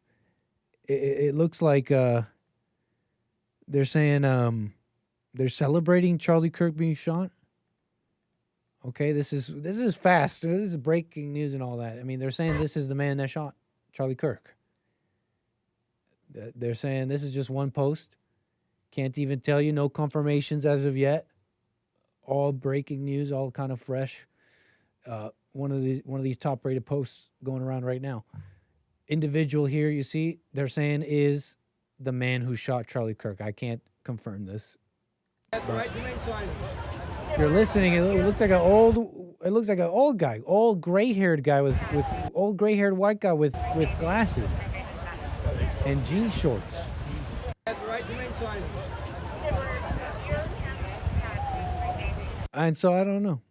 It looks like they're saying they're celebrating Charlie Kirk being shot. Okay, this is fast. This is breaking news and all that. I mean, they're saying this is the man that shot Charlie Kirk. They're saying this is just one post. Can't even tell you, no confirmations as of yet. All breaking news, all kind of fresh. One of these top-rated posts going around right now. Individual here, you see, they're saying is the man who shot Charlie Kirk. I can't confirm this. If you're listening, it looks like an old guy, old gray-haired guy with old gray-haired white guy with glasses and jean shorts. And so I don't know.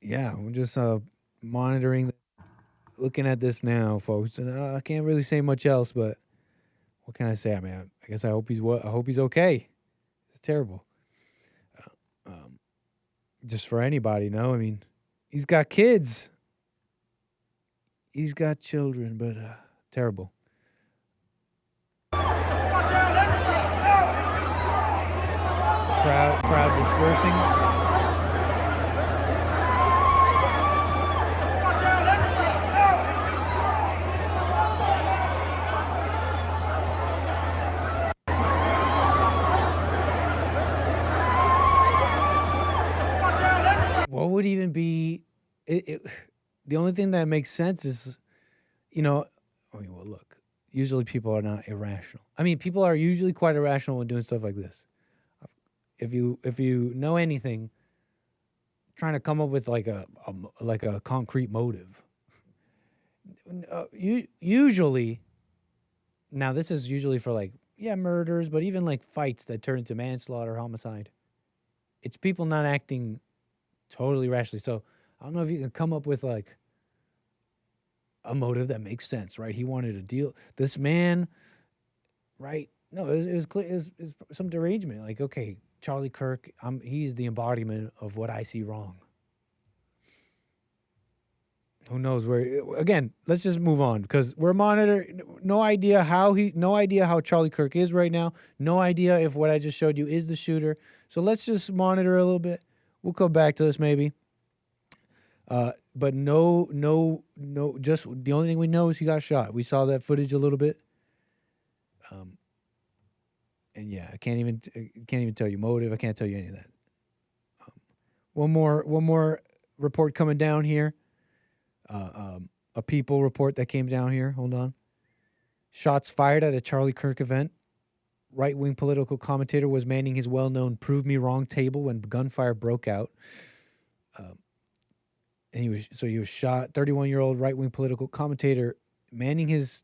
Yeah, we're just monitoring, looking at this now, folks, and I can't really say much else. But what can I say? I mean, I guess I hope he's okay. It's terrible. Just for anybody, no. I mean, he's got kids. He's got children, but terrible. Crowd dispersing. What would even be the only thing that makes sense is, you know, I mean, well, look, usually people are not irrational. I mean, people are usually quite irrational when doing stuff like this. If you know anything, trying to come up with like a concrete motive. Usually, now this is usually for like, yeah, murders, but even like fights that turn into manslaughter, homicide. It's people not acting totally rationally. So I don't know if you can come up with like a motive that makes sense, right? He wanted to deal. This man, right? No, it was clear. It was some derangement. Like, okay, Charlie Kirk, he's the embodiment of what I see wrong. Who knows where? Again, let's just move on because we're monitoring. No idea how Charlie Kirk is right now. No idea if what I just showed you is the shooter. So let's just monitor a little bit. We'll come back to this maybe. But no. Just the only thing we know is he got shot. We saw that footage a little bit. And yeah, I can't even tell you motive. I can't tell you any of that. One more report coming down here. A People report that came down here. Hold on. Shots fired at a Charlie Kirk event. right-wing political commentator was manning his well-known "Prove Me Wrong" table when gunfire broke out. And he was shot. 31-year-old right-wing political commentator manning his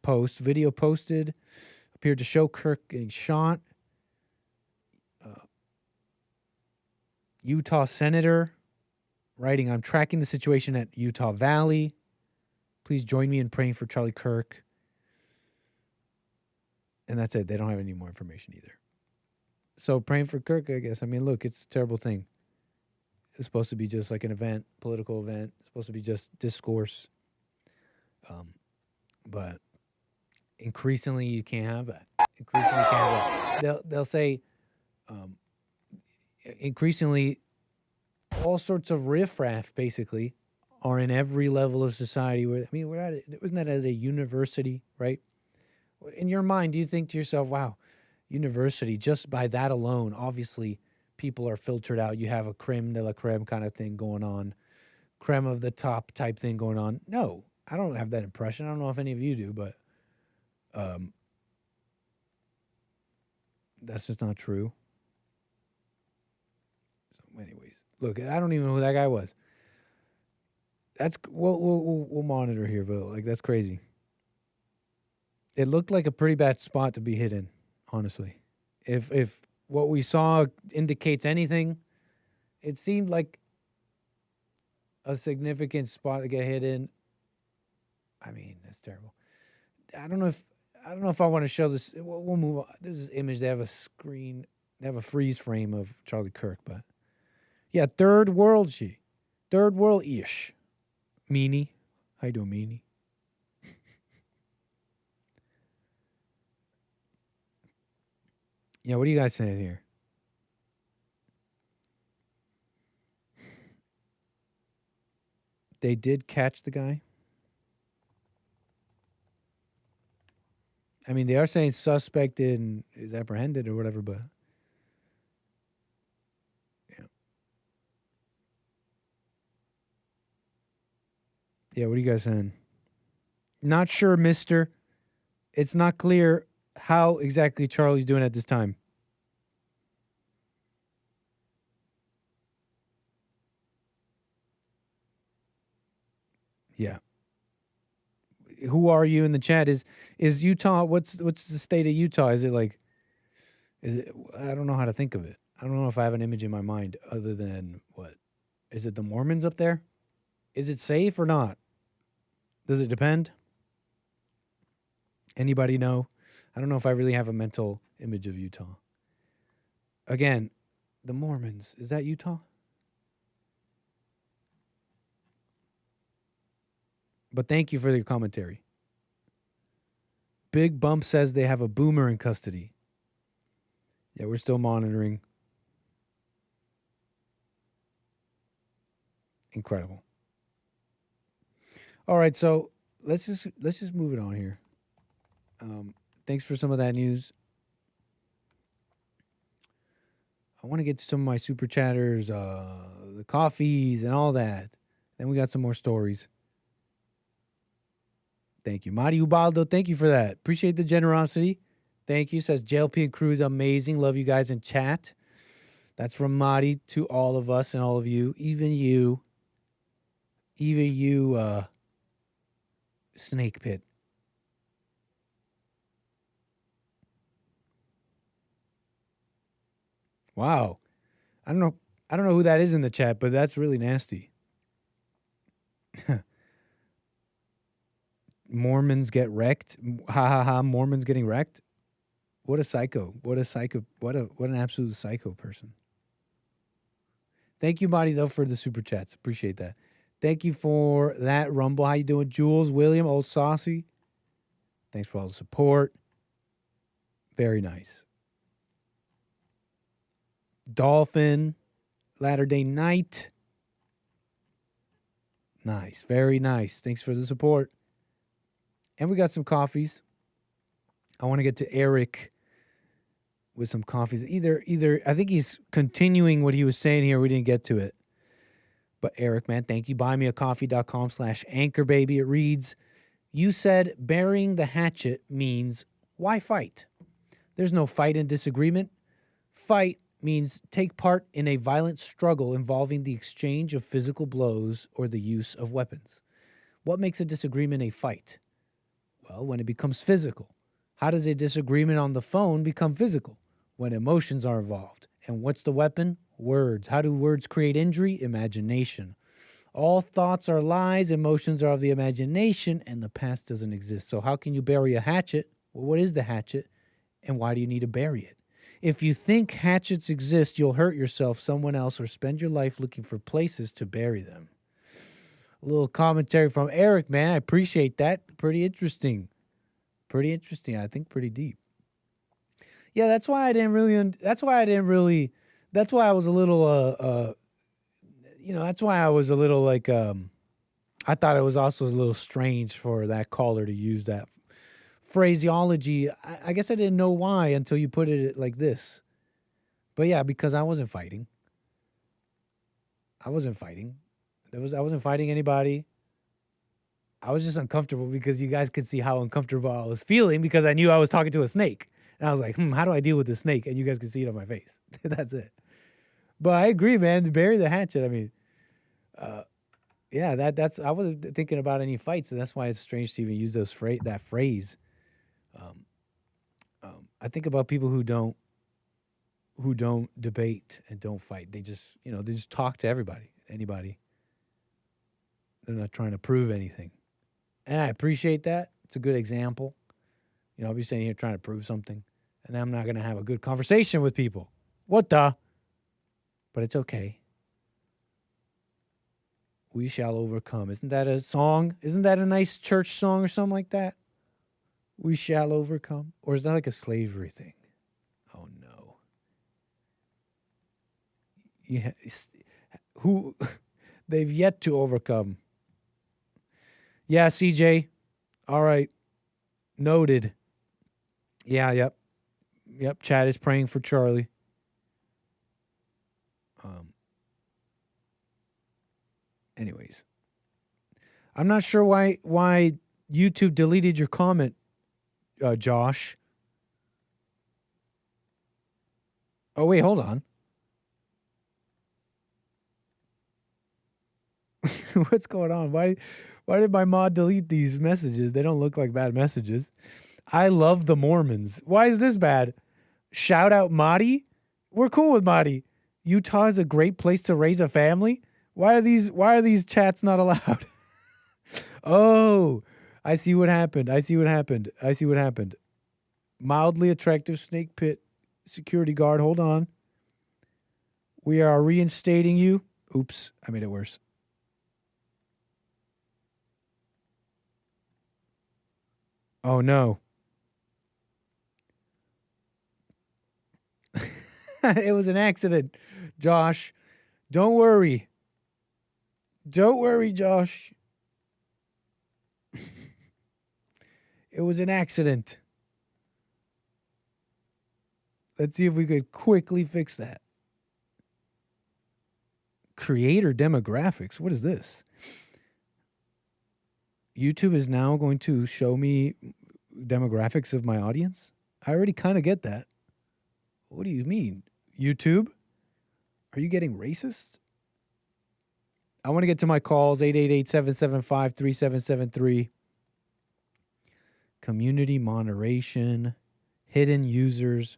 post. Video posted appeared to show Kirk getting shot. Utah senator writing, "I'm tracking the situation at Utah Valley. Please join me in praying for Charlie Kirk." And that's it. They don't have any more information either. So praying for Kirk, I guess. I mean, look, it's a terrible thing. It's supposed to be just like an event, political event. It's supposed to be just discourse. But increasingly, you can't have that. Increasingly, you can't have that. They'll say, increasingly, all sorts of riffraff, basically, are in every level of society. Wasn't that at a university, right? In your mind, do you think to yourself, wow, university, just by that alone, obviously people are filtered out. You have a creme de la creme kind of thing going on, creme of the top type thing going on. No, I don't have that impression. I don't know if any of you do, but that's just not true. So anyways, look, I don't even know who that guy was. We'll monitor here, but like that's crazy. It looked like a pretty bad spot to be hit in, honestly. If what we saw indicates anything, it seemed like a significant spot to get hit in. I mean, that's terrible. I don't know if I want to show this. We'll move on. There's this image. They have a screen. They have a freeze frame of Charlie Kirk, but yeah, third world-ish. Meanie, how you doing, Meanie? Yeah, what are you guys saying here? They did catch the guy. I mean, they are saying suspected and is apprehended or whatever, but yeah. Yeah, what are you guys saying? Not sure, mister. It's not clear how exactly Charlie's doing at this time. Yeah. Who are you in the chat? Is Utah, what's the state of Utah? Is it I don't know how to think of it. I don't know if I have an image in my mind other than what? Is it the Mormons up there? Is it safe or not? Does it depend? Anybody know? I don't know if I really have a mental image of Utah. Again, the Mormons. Is that Utah? But thank you for your commentary. Big Bump says they have a boomer in custody. Yeah, we're still monitoring. Incredible. All right, so let's just move it on here. Thanks for some of that news. I want to get to some of my super chatters, the coffees and all that. Then we got some more stories. Thank you. Madi Ubaldo, thank you for that. Appreciate the generosity. Thank you. Says JLP and crew is amazing. Love you guys in chat. That's from Madi to all of us and all of you. Even you, Snake Pit. Wow. I don't know who that is in the chat, but that's really nasty. Mormons get wrecked. Ha ha ha. Mormons getting wrecked. What a psycho. What an absolute psycho person. Thank you, Marty, though, for the super chats. Appreciate that. Thank you for that, Rumble. How you doing, Jules, William, Old Saucy? Thanks for all the support. Very nice. Dolphin, Latter-day Night. Nice. Very nice. Thanks for the support. And we got some coffees. I want to get to Eric with some coffees. Either I think he's continuing what he was saying here. We didn't get to it. But Eric, man, thank you. Buymeacoffee.com/anchorbaby. It reads, you said burying the hatchet means why fight? There's no fight and disagreement. Fight means take part in a violent struggle involving the exchange of physical blows or the use of weapons. What makes a disagreement a fight? Well, when it becomes physical. How does a disagreement on the phone become physical? When emotions are involved. And what's the weapon? Words. How do words create injury? Imagination. All thoughts are lies, emotions are of the imagination, and the past doesn't exist. So how can you bury a hatchet? Well, what is the hatchet, and why do you need to bury it? If you think hatchets exist, you'll hurt yourself, someone else, or spend your life looking for places to bury them. A little commentary from Eric, man. I appreciate that. Pretty interesting. Pretty interesting. I think pretty deep. Yeah, that's why I didn't really. That's why I was a little. That's why I was a little like. I thought it was also a little strange for that caller to use that phraseology. I guess I didn't know why until you put it like this. But yeah, because I wasn't fighting. I wasn't fighting anybody. I was just uncomfortable because you guys could see how uncomfortable I was feeling because I knew I was talking to a snake. And I was like, how do I deal with the snake? And you guys could see it on my face. That's it. But I agree, man. To bury the hatchet, I mean, that's. I wasn't thinking about any fights, and that's why it's strange to even use that phrase. I think about people who don't debate and don't fight. They just talk to anybody. They're not trying to prove anything, and I appreciate that. It's a good example. I'll be sitting here trying to prove something, and I'm not going to have a good conversation with people. What the? But it's okay. We shall overcome. Isn't that a song? Isn't that a nice church song or something like that? We shall overcome. Or is that like a slavery thing? Oh, no. Yeah, who they've yet to overcome. Yeah, CJ. All right. Noted. Yeah, yep. Yep, Chad is praying for Charlie. Anyways, I'm not sure why YouTube deleted your comment, Josh. Oh wait, hold on. What's going on? Why did my mod delete these messages? They don't look like bad messages. I love the Mormons. Why is this bad? Shout out Mahdi. We're cool with Mahdi. Utah is a great place to raise a family. Why are these chats not allowed? Oh, I see what happened. Mildly attractive snake pit security guard. Hold on. We are reinstating you. Oops, I made it worse. Oh no. It was an accident, Josh. Don't worry. Don't worry, Josh. It was an accident. Let's see if we could quickly fix that. Creator demographics. What is this? YouTube is now going to show me demographics of my audience? I already kind of get that. What do you mean? YouTube? Are you getting racist? I want to get to my calls, 888-775-3773. Community moderation, hidden users.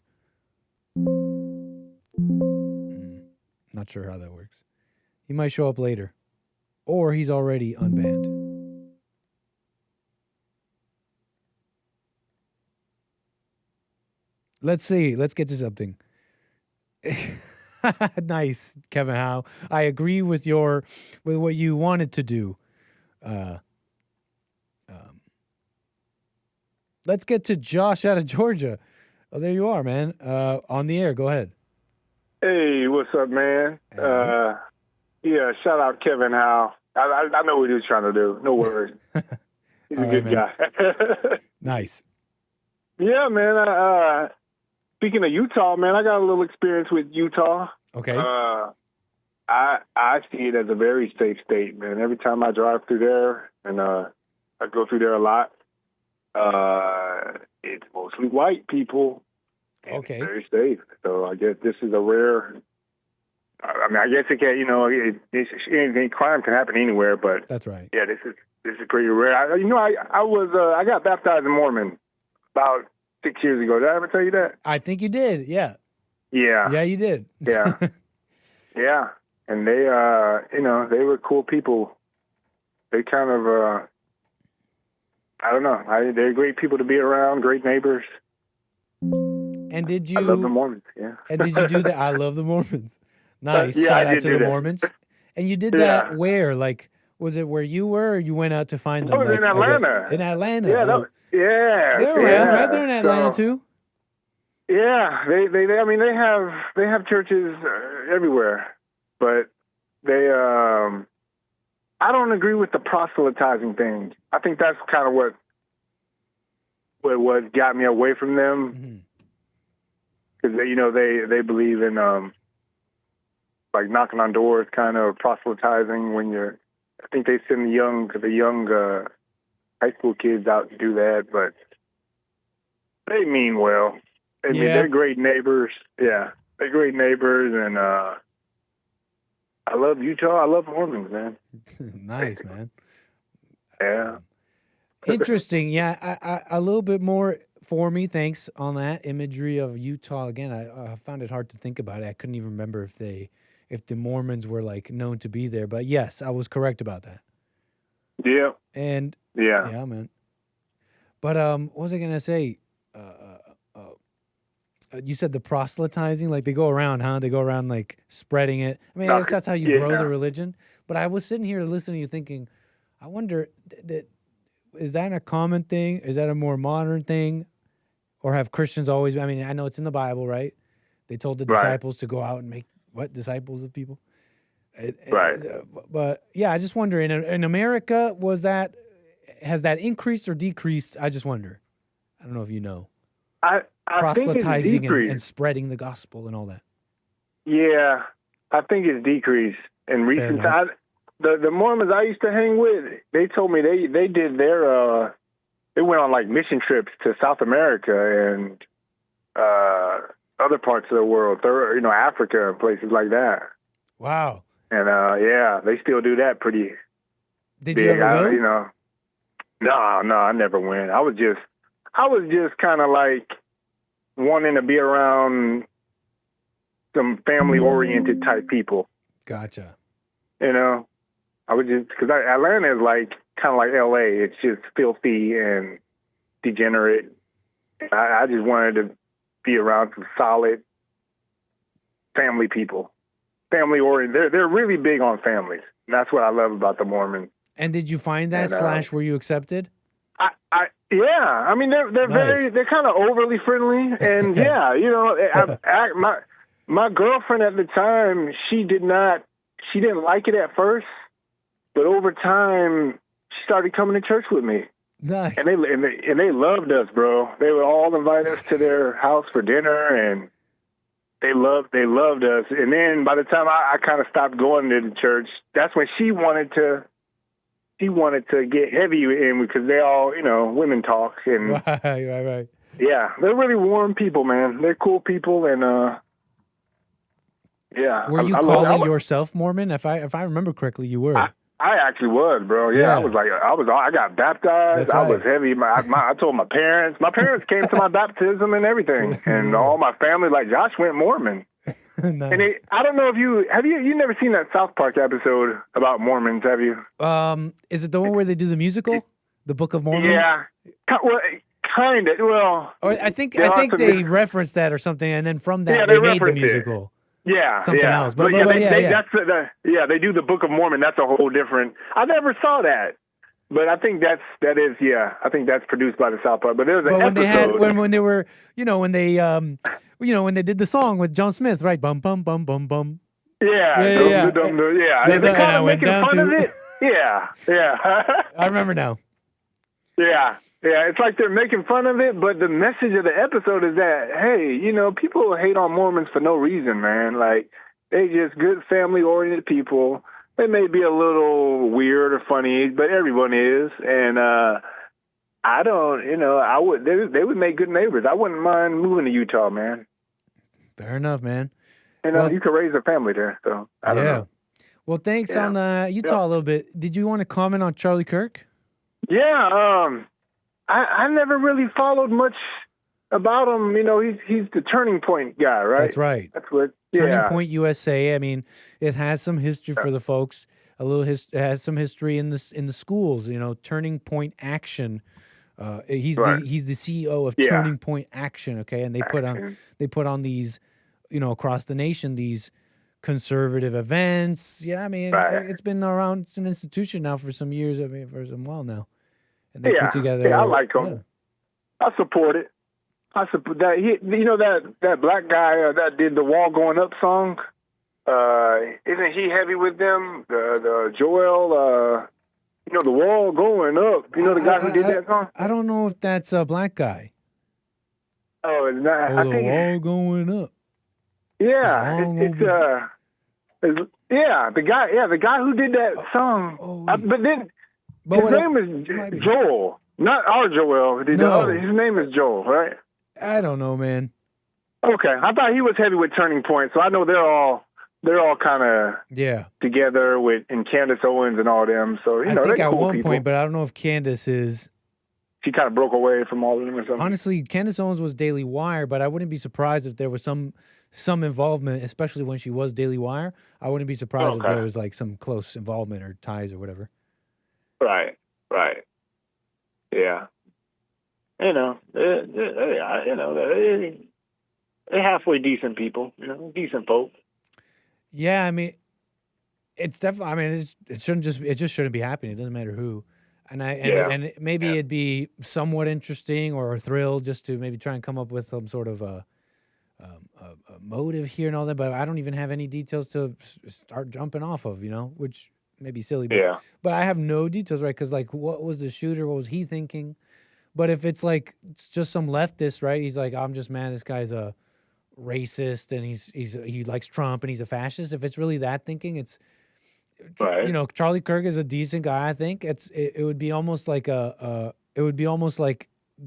Not sure how that works. He might show up later. Or he's already unbanned. Let's see. Let's get to something. Nice, Kevin Howe. I agree with what you wanted to do. Let's get to Josh out of Georgia. Oh, there you are, man. On the air. Go ahead. Hey, what's up, man? Hey. Yeah, shout out Kevin Howe. I know what he was trying to do. No worries. He's a good guy. Nice. Yeah, man. Speaking of Utah, man, I got a little experience with Utah. Okay. I see it as a very safe state, man. Every time I drive through there, and I go through there a lot, it's mostly white people. And Okay. it's very safe. So I guess this is a rare. I mean, I guess it can. Anything, crime can happen anywhere, but That's right. yeah, this is pretty rare. I got baptized in Mormon about 6 years ago. Did I ever tell you that? I think you did. Yeah. Yeah. Yeah, you did. Yeah. Yeah. And they, they were cool people. They kind of, I don't know. They're great people to be around, great neighbors. And did you? I love the Mormons, yeah. And did you do that? I love the Mormons. Nice. Yeah, Shout I out did to do the that. Mormons. And you did Yeah. that where? Like, was it where you were, or you went out to find them? I was like, in I guess- Atlanta. in Atlanta. Yeah, Oh. yeah. They're around, right? They're in Atlanta too. Yeah, they. I mean, they have churches everywhere, but they. I don't agree with the proselytizing thing. I think that's kind of what got me away from them, because they believe in like knocking on doors, kind of proselytizing when you're. I think they send the young high school kids out to do that, but they mean well. I mean, they're great neighbors. Yeah, they're great neighbors, and I love Utah. I love Mormons, man. Nice, man. Yeah. Interesting. Yeah, I a little bit more for me. Thanks on that imagery of Utah. Again, I found it hard to think about it. I couldn't even remember if the Mormons were like known to be there. But yes, I was correct about that. Yeah. And yeah, man. But what was I gonna say? You said the proselytizing, like they go around, huh? They go around like spreading it. I mean, I guess that's how you grow the religion. But I was sitting here listening to you thinking, I wonder, is that a common thing? Is that a more modern thing? Or have Christians always, I mean, I know it's in the Bible, right? They told the disciples to go out and make, disciples of people? But yeah, I just wonder, in America, has that increased or decreased? I just wonder. I don't know if you know. I think it's Proselytizing decreased. and spreading the gospel and all that. Yeah, I think it's decreased in recent times. The Mormons I used to hang with, they told me they did their they went on like mission trips to South America and other parts of the world, Africa and places like that. Wow. And yeah, they still do that pretty. Did big. you ever go? No, I never went. I was just kind of like wanting to be around some family-oriented type people. Gotcha. I would just, because Atlanta is like kind of like LA. It's just filthy and degenerate. I just wanted to be around some solid family people, family-oriented. They're really big on families. And that's what I love about the Mormons. And did you find that / were you accepted? Yeah, I mean they're kind of overly friendly, and yeah, my girlfriend at the time, she didn't like it at first, but over time she started coming to church with me. Nice. And they loved us, bro. They would all invite us to their house for dinner, and they loved us. And then by the time I kind of stopped going to the church, that's when she wanted to get heavy in, because they all, women talk. And right. Yeah, they're really warm people, man. They're cool people, and yeah. Were you calling yourself Mormon? If I remember correctly, you were. I actually was, bro. Yeah, I got baptized. I was heavy. I told my parents. My parents came to my baptism and everything, and all my family, like Josh went Mormon. Nice. And I don't know if you never seen that South Park episode about Mormons, have you? Is it the one where they do the musical, the Book of Mormon? Yeah, well, kind of. Well, I think they referenced that or something, and then from that they made the musical. Yeah, something else. But they do the Book of Mormon. That's a whole different. I never saw that, but I think that is. I think that's produced by the South Park. But there's an episode when they were, when they did the song with John Smith, right? Bum bum bum bum bum. Yeah. They kind of making fun of it. Yeah. I remember now. Yeah. It's like they're making fun of it, but the message of the episode is that, hey, people hate on Mormons for no reason, man. Like, they just good family-oriented people. They may be a little weird or funny, but everyone is. And I don't, they would make good neighbors. I wouldn't mind moving to Utah, man. Fair enough, man. And you could raise a family there, so I don't know. Well, thanks on Utah a little bit. Did you want to comment on Charlie Kirk? Yeah, I never really followed much about him. He's the Turning Point guy, right? That's right. That's what. Turning Point USA. I mean, it has some history for the folks. It has some history in the schools. Turning Point Action. He's the CEO of Turning Point Action. Okay, and they put on these, across the nation, these conservative events. Yeah, I mean, it's been around. It's an institution now for some years. I mean, for some while now. And they put together. Yeah, I like him. Yeah. I support it. I support that. That black guy that did the Wall Going Up song. Isn't he heavy with them? The Joel. The Wall Going Up. The guy who did that song. I don't know if that's a black guy. Oh, it's not. I think Wall Going Up. Yeah, the guy who did that song. But then. His name is Joel, not our Joel. His name is Joel, right? I don't know, man. Okay, I thought he was heavy with Turning Point, so I know they're all kind of together and Candace Owens and all them. So I think they're at cool one people. point, but I don't know if Candace is. She kind of broke away from all of them or something. Honestly, Candace Owens was Daily Wire, but I wouldn't be surprised if there was some involvement, especially when she was Daily Wire. I wouldn't be surprised if there was like some close involvement or ties or whatever. Right. Yeah. They're halfway decent people, decent folk. Yeah, I mean, it's definitely. I mean, it just shouldn't be happening. It doesn't matter who, and maybe it'd be somewhat interesting or a thrill just to maybe try and come up with some sort of a motive here and all that. But I don't even have any details to start jumping off of, which. Maybe silly, but I have no details, right? Because what was the shooter? What was he thinking? But if it's just some leftist, right? He's like, I'm just mad. This guy's a racist and he likes Trump and he's a fascist. If it's really that thinking, it's Charlie Kirk is a decent guy. I think it would be almost like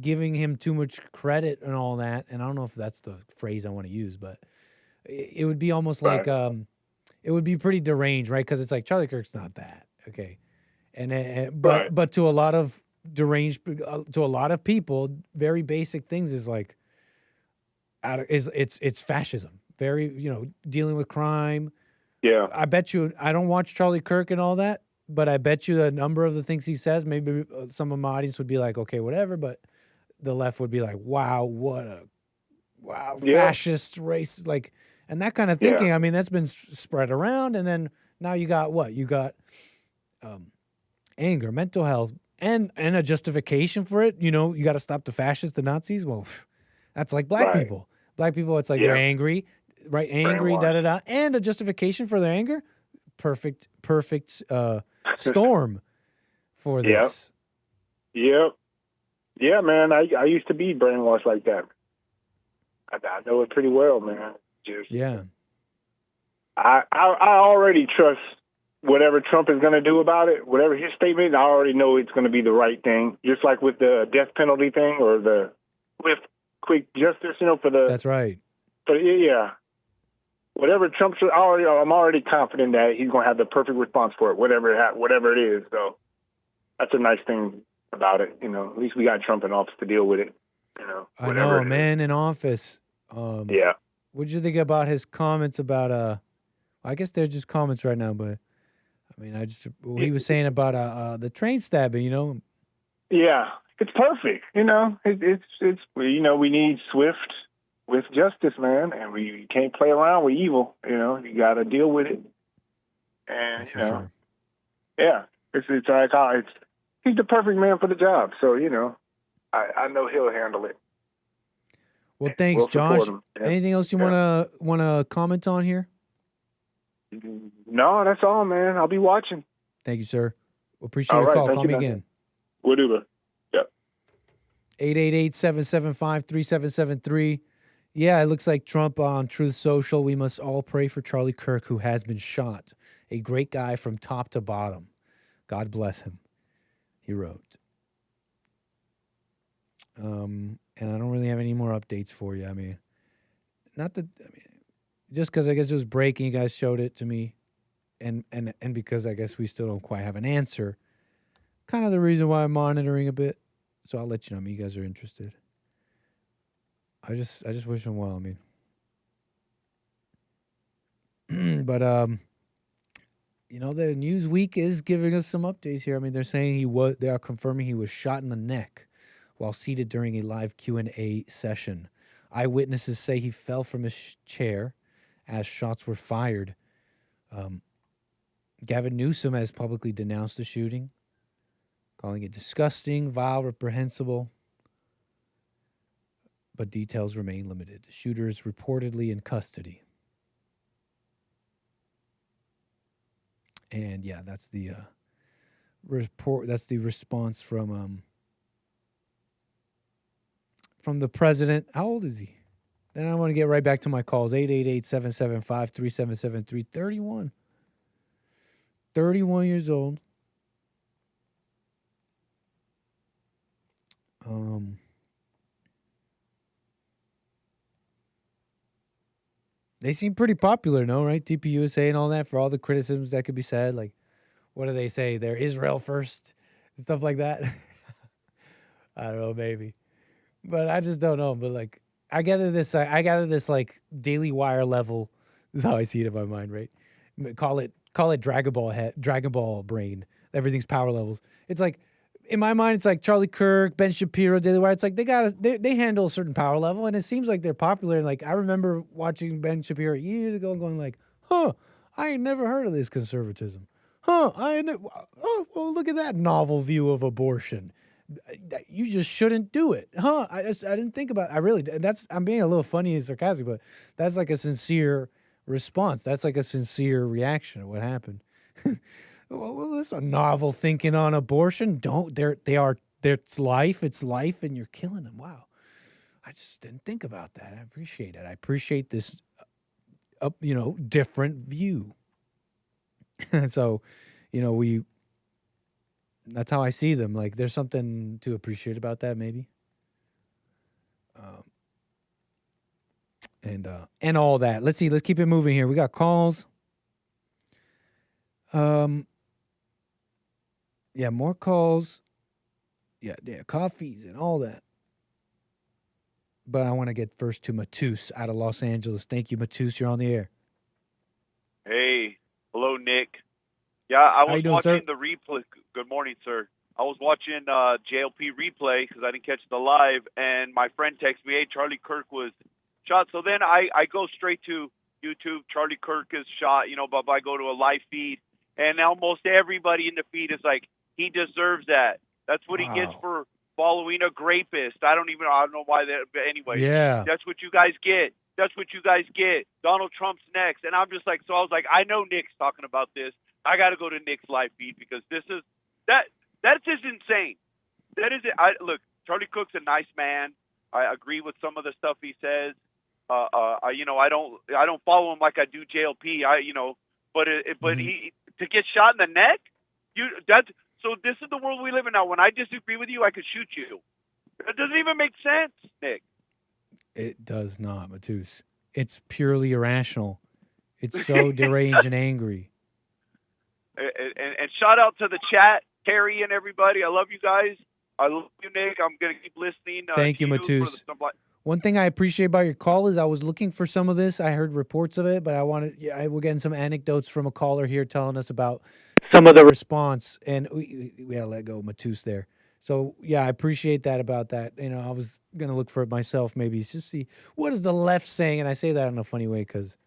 giving him too much credit and all that. And I don't know if that's the phrase I want to use, but it would be almost like it would be pretty deranged, right? Because it's like Charlie Kirk's not that, okay, but to a lot of deranged, to a lot of people, very basic things is like, it's fascism. Very, dealing with crime. Yeah, I bet you. I don't watch Charlie Kirk and all that, but I bet you a number of the things he says, maybe some of my audience would be like, okay, whatever, but the left would be like, wow, fascist race, like. And that kind of thinking, I mean, that's been spread around. And then now you got what? You got anger, mental health, and a justification for it. You got to stop the fascists, the Nazis. Well, that's like black people. Black people, it's like they're angry, right? Angry, da-da-da. And a justification for their anger. Perfect storm for this. Yep. Yeah, man, I used to be brainwashed like that. I know it pretty well, man. Yeah, I already trust whatever Trump is going to do about it, whatever his statement. I already know it's going to be the right thing. Just like with the death penalty thing or the with quick justice, for the. That's right. But whatever Trump's I'm already confident that he's going to have the perfect response for it, whatever it is. So that's a nice thing about it. At least we got Trump in office to deal with it. I know, a man in office. Yeah. What did you think about his comments about I guess they're just comments right now, but I mean, what he was saying about the train stabbing, Yeah, it's perfect. It's we need swift justice, man, and we can't play around with evil. You got to deal with it. And sure. it's like he's the perfect man for the job. So I know he'll handle it. Well, thanks, Josh. Anything else you want to comment on here? No, that's all, man. I'll be watching. Thank you, sir. Appreciate your call. Call me again. We'll do that. Yep. 888-775-3773. Yeah, it looks like Trump on Truth Social. We must all pray for Charlie Kirk, who has been shot. A great guy from top to bottom. God bless him, he wrote. And I don't really have any more updates for you. I mean, just because I guess it was breaking, you guys showed it to me, and because I guess we still don't quite have an answer. Kind of the reason why I'm monitoring a bit. So I'll let you know. You guys are interested. I just wish them well. I mean, but the Newsweek is giving us some updates here. I mean, they're saying they are confirming he was shot in the neck while seated during a live Q&A session. Eyewitnesses say he fell from his chair as shots were fired. Gavin Newsom has publicly denounced the shooting, calling it disgusting, vile, reprehensible. But details remain limited. The shooter is reportedly in custody. And yeah, that's the report. That's the response from the president. How old is he? Then I want to get right back to my calls. 888-775-3773. 31. 31 years old. They seem pretty popular, no? Right? TPUSA and all that, for all the criticisms that could be said. Like, what do they say? They're Israel first, stuff like that. I don't know, maybe, but I just don't know. But like, I gather this like Daily Wire level. This is how I see it in my mind, right? Call it Dragon Ball brain. Everything's power levels. It's like, in my mind, it's like Charlie Kirk, Ben Shapiro, Daily Wire. It's like they handle a certain power level, and it seems like they're popular. And like, I remember watching Ben Shapiro years ago and going like, I ain't never heard of this conservatism. Oh, well, look at that novel view of abortion. You just shouldn't do it. I didn't think about it. I'm being a little funny and sarcastic, but that's like a sincere response. That's like a sincere reaction to what happened. Well, that's a novel thinking on abortion. It's life, and you're killing them. Wow. I just didn't think about that. I appreciate it. I appreciate this, different view. So, that's how I see them. Like, there's something to appreciate about that, maybe. And all that. Let's see. Let's keep it moving here. We got calls. Yeah, more calls. Yeah, coffees and all that. But I want to get first to Matus out of Los Angeles. Thank you, Matus. You're on the air. Hey, hello, Nick. Yeah, I was watching the replay. Good morning, sir. I was watching JLP replay because I didn't catch the live, and my friend texted me, hey, Charlie Kirk was shot. So then I go straight to YouTube. Charlie Kirk is shot, but I go to a live feed, and almost everybody in the feed is like, he deserves that. That's what he gets for following a rapist. I don't know why that, but anyway. Yeah. That's what you guys get. Donald Trump's next. And I'm just like, so I was like, I know Nick's talking about this. I got to go to Nick's live feed because that's just insane. That is it. Look, Charlie Kirk's a nice man. I agree with some of the stuff he says. I don't follow him like I do JLP. But he to get shot in the neck, so this is the world we live in now. When I disagree with you, I could shoot you. It doesn't even make sense, Nick. It does not, Matus. It's purely irrational. It's so deranged and angry. And shout out to the chat, Terry and everybody. I love you guys. I love you, Nick. I'm going to keep listening. Thank you, Matus. One thing I appreciate about your call is I was looking for some of this. I heard reports of it, but we're getting some anecdotes from a caller here telling us about some of the response, and we had to let go of Matus there. So, yeah, I appreciate that about that. I was going to look for it myself, maybe just see what is the left saying, and I say that in a funny way because,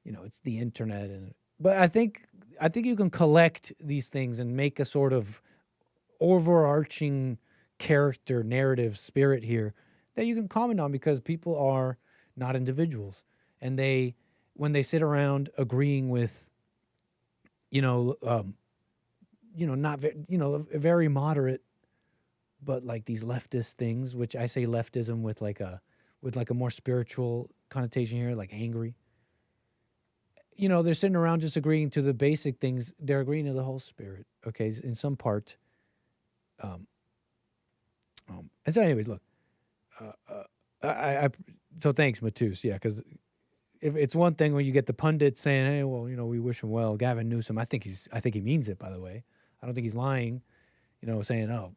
it's the internet. But I think you can collect these things and make a sort of overarching character, narrative, spirit here that you can comment on because people are not individuals. And when they sit around agreeing with, not very moderate, but like these leftist things, which I say leftism with like a more spiritual connotation here, like angry. They're sitting around just agreeing to the basic things. They're agreeing to the whole spirit. Okay, in some part. And so, anyways, look. So thanks, Matus. Yeah, because if it's one thing when you get the pundits saying, "Hey, well, we wish him well." Gavin Newsom, I think he means it. By the way, I don't think he's lying. Saying, "Oh,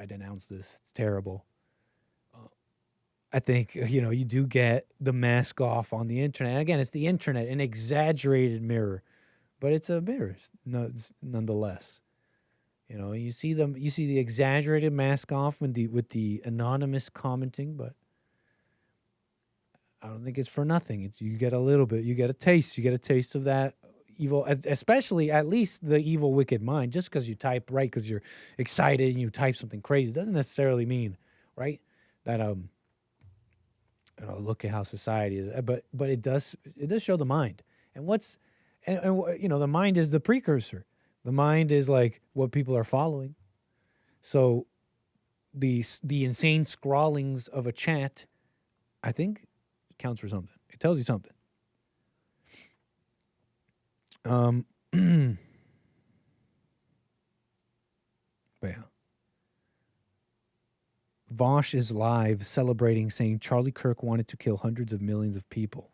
I denounced this. It's terrible." I think you do get the mask off on the internet. And again, it's the internet, an exaggerated mirror, but it's a mirror nonetheless. You see the exaggerated mask off with the anonymous commenting, but I don't think it's for nothing. You get a little bit, you get a taste of that evil, especially at least the evil, wicked mind. Just because you type right, because you're excited and you type something crazy, doesn't necessarily mean right that look at how society is. But it does show the mind, and the mind is the precursor. The mind is like what people are following. So the insane scrawlings of a chat, I think, counts for something. It tells you something. But yeah. Vosh is live celebrating, saying Charlie Kirk wanted to kill hundreds of millions of people.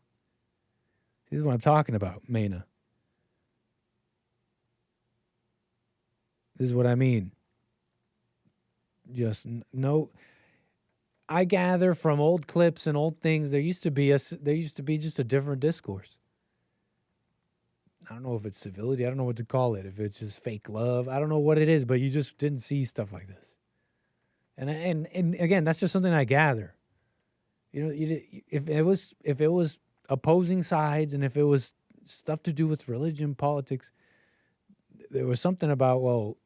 This is what I'm talking about, Mena. This is what I mean. Just no. I gather from old clips and old things, there used to be just a different discourse. I don't know if it's civility. I don't know what to call it. If it's just fake love, I don't know what it is. But you just didn't see stuff like this. And again, that's just something I gather. If it was opposing sides, and if it was stuff to do with religion, politics, there was something about, well,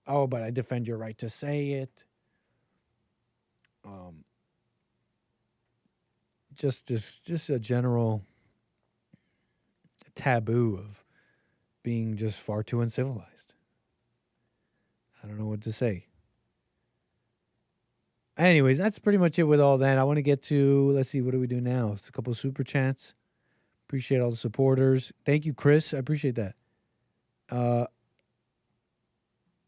oh, but I defend your right to say it. Just a general taboo of being just far too uncivilized. I don't know what to say. Anyways, that's pretty much it with all that. I want to get to, let's see, what do we do now? It's a couple of super chats. Appreciate all the supporters. Thank you, Chris. I appreciate that.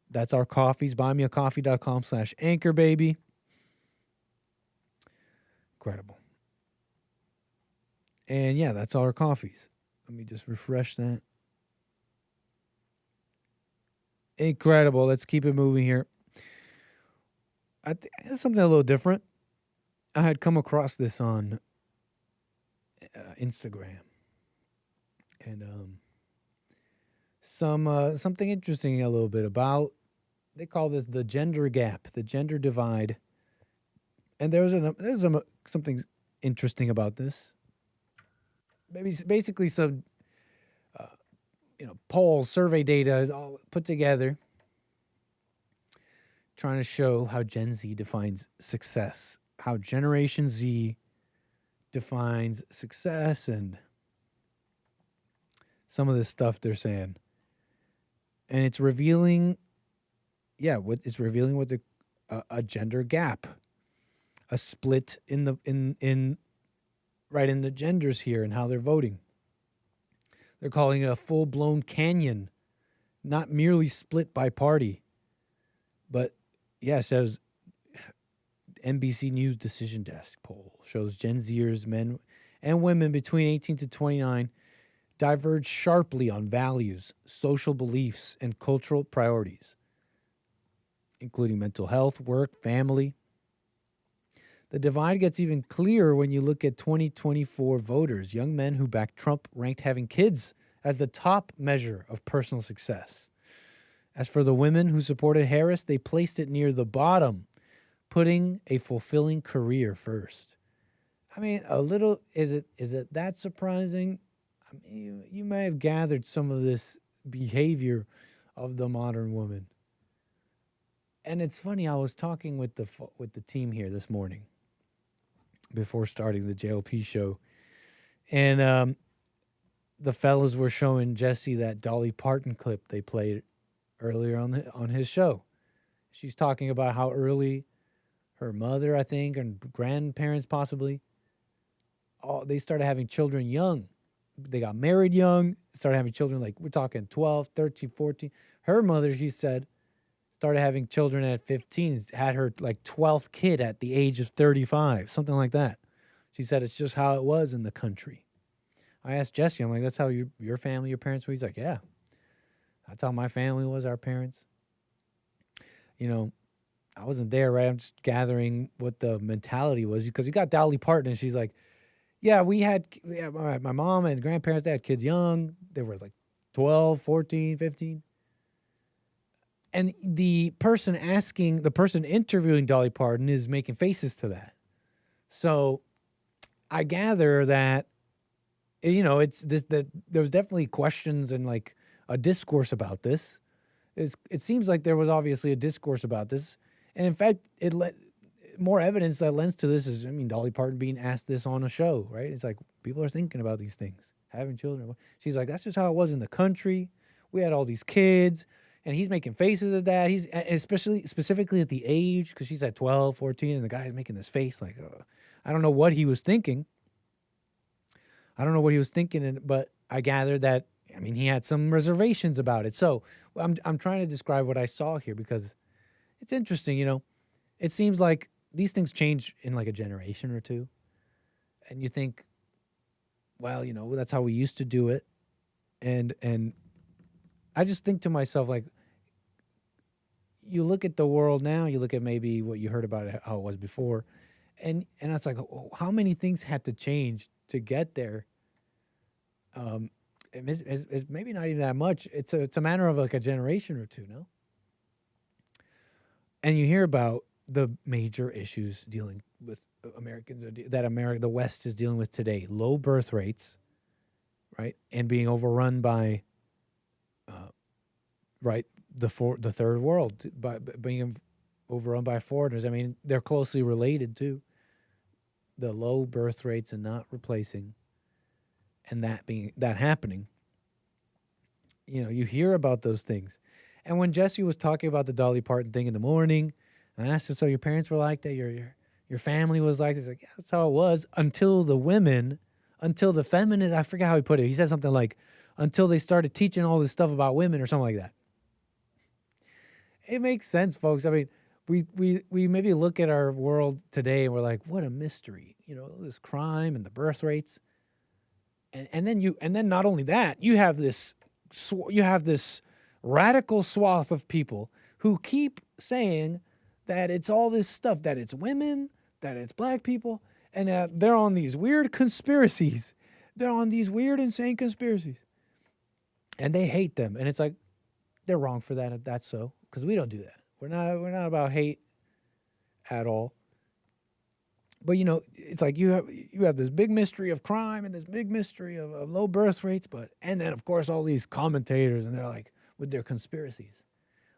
That's our coffees. Buymeacoffee.com/anchor, baby. Incredible. And yeah, that's all our coffees. Let me just refresh that. Incredible. Let's keep it moving here. I think it's something a little different. I had come across this on Instagram, and something interesting a little bit about. They call this the gender gap, the gender divide, and there's something interesting about this. Maybe basically some polls, survey data is all put together, trying to show how Gen Z defines success, how Generation Z defines success, and some of this stuff they're saying. And it's revealing, it's revealing what a gender gap, a split in the genders here and how they're voting. They're calling it a full-blown canyon, not merely split by party, but yeah, it says NBC News Decision Desk poll shows Gen Zers, men and women between 18 to 29, diverge sharply on values, social beliefs, and cultural priorities, including mental health, work, family. The divide gets even clearer when you look at 2024 voters. Young men who backed Trump ranked having kids as the top measure of personal success. As for the women who supported Harris, they placed it near the bottom, putting a fulfilling career first. I mean, is it that surprising? I mean, you may have gathered some of this behavior of the modern woman. And it's funny, I was talking with the team here this morning before starting the JLP show, and the fellas were showing Jesse that Dolly Parton clip they played earlier on his show. She's talking about how early her mother, I think, and grandparents possibly, they started having children young. They got married young, started having children, like we're talking 12, 13, 14. Her mother, she said, started having children at 15, had her like 12th kid at the age of 35, something like that. She said it's just how it was in the country. I asked Jesse, I'm like, that's how your family, your parents were? He's like, yeah, that's how my family was, our parents. You know, I wasn't there, right? I'm just gathering what the mentality was, because you got Dolly Parton, and she's like, yeah, my mom and grandparents, they had kids young. They were like 12, 14, 15. And the person interviewing Dolly Parton is making faces to that. So I gather that, you know, that there was definitely questions and like a discourse about this. It seems like there was obviously a discourse about this. And in fact, more evidence that lends to this is, I mean, Dolly Parton being asked this on a show, right? It's like people are thinking about these things, having children. She's like, that's just how it was in the country. We had all these kids, and he's making faces at that. He's specifically at the age, because she's at 12, 14, and the guy's making this face like, I don't know what he was thinking. But I gathered that, I mean, he had some reservations about it. So I'm trying to describe what I saw here, because it's interesting, you know. It seems like these things change in like a generation or two. And you think, well, you know, that's how we used to do it. And I just think to myself, like, you look at the world now, you look at maybe what you heard about it, how it was before, and it's like, how many things had to change to get there? It's maybe not even that much. It's a matter of like a generation or two, no? And you hear about the major issues dealing with Americans, the West is dealing with today: low birth rates, right, and being overrun by, the third world, by being overrun by foreigners. I mean, they're closely related too. The low birth rates and not replacing, and that happening. You know, you hear about those things, and when Jesse was talking about the Dolly Parton thing in the morning, I asked him, so your parents were like that? Your family was like this? He's like, yeah, that's how it was until the feminists, I forget how he put it. He said something like, until they started teaching all this stuff about women or something like that. It makes sense, folks. I mean, we maybe look at our world today and we're like, what a mystery. You know, this crime and the birth rates. And then not only that, you have this radical swath of people who keep saying that it's all this stuff, that it's women, that it's black people, and they're on these weird conspiracies. They're on these weird, insane conspiracies. And they hate them. And it's like, they're wrong for that if that's so, because we don't do that. We're not about hate at all. But, you know, it's like you have this big mystery of crime and this big mystery of low birth rates, and then, of course, all these commentators, and they're like, with their conspiracies.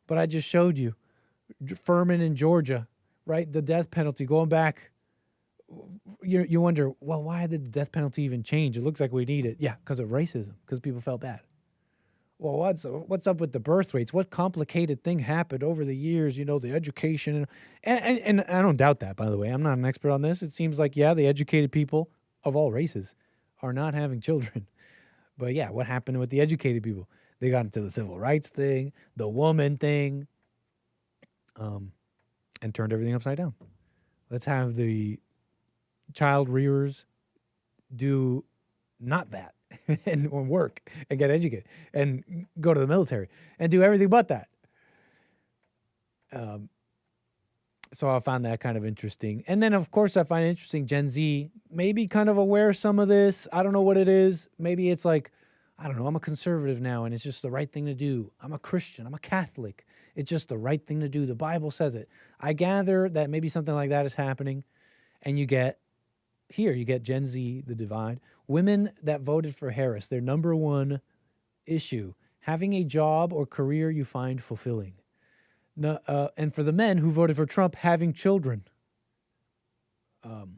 But I just showed you Furman in Georgia, right? The death penalty going back. You wonder, well, why did the death penalty even change? It looks like we need it. Yeah, because of racism, because people felt bad. Well, what's up with the birth rates? What complicated thing happened over the years? You know, the education. And I don't doubt that, by the way. I'm not an expert on this. It seems like, yeah, the educated people of all races are not having children. But yeah, what happened with the educated people? They got into the civil rights thing, the woman thing, and turned everything upside down. Let's have the child rearers do not that and work and get educated and go to the military and do everything but that. So I found that kind of interesting. And then, of course, I find it interesting Gen Z maybe kind of aware of some of this. I don't know what it is. Maybe it's like, I don't know, I'm a conservative now, and it's just the right thing to do. I'm a Christian. I'm a Catholic. It's just the right thing to do. The Bible says it. I gather that maybe something like that is happening, and you get Gen Z, the divide. Women that voted for Harris, their number one issue, having a job or career you find fulfilling. And for the men who voted for Trump, having children. The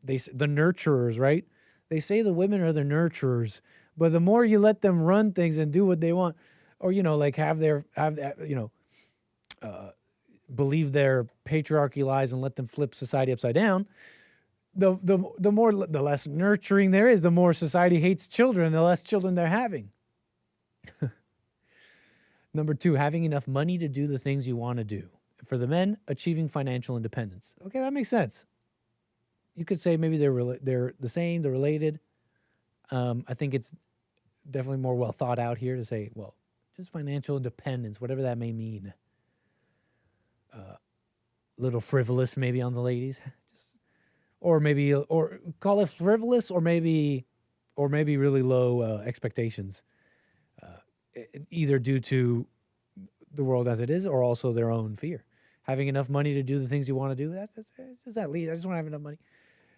nurturers, right? They say the women are the nurturers, but the more you let them run things and do what they want, or, you know, like believe their patriarchy lies and let them flip society upside down, the less nurturing there is, the more society hates children, the less children they're having. Number 2, having enough money to do the things you want to do. For the men, achieving financial independence. Okay, that makes sense. You could say maybe they're the same, they're related. I think it's definitely more well thought out here to say, well, just financial independence, whatever that may mean. Little frivolous maybe on the ladies, or call it frivolous, or maybe really low expectations, either due to the world as it is, or also their own fear. Having enough money to do the things you want to do, that's just that lead. I just want to have enough money.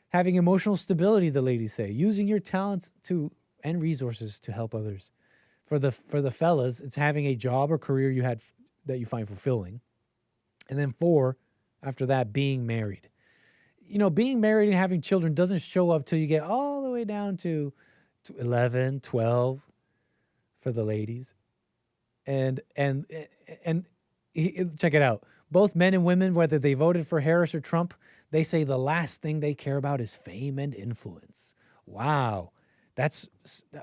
Having emotional stability, the ladies say. Using your talents and resources to help others. For the fellas, it's having a job or career that you find fulfilling. And then 4, after that, being married. Being married and having children doesn't show up till you get all the way down to 11, 12 for the ladies. And check it out. Both men and women, whether they voted for Harris or Trump, they say the last thing they care about is fame and influence. Wow.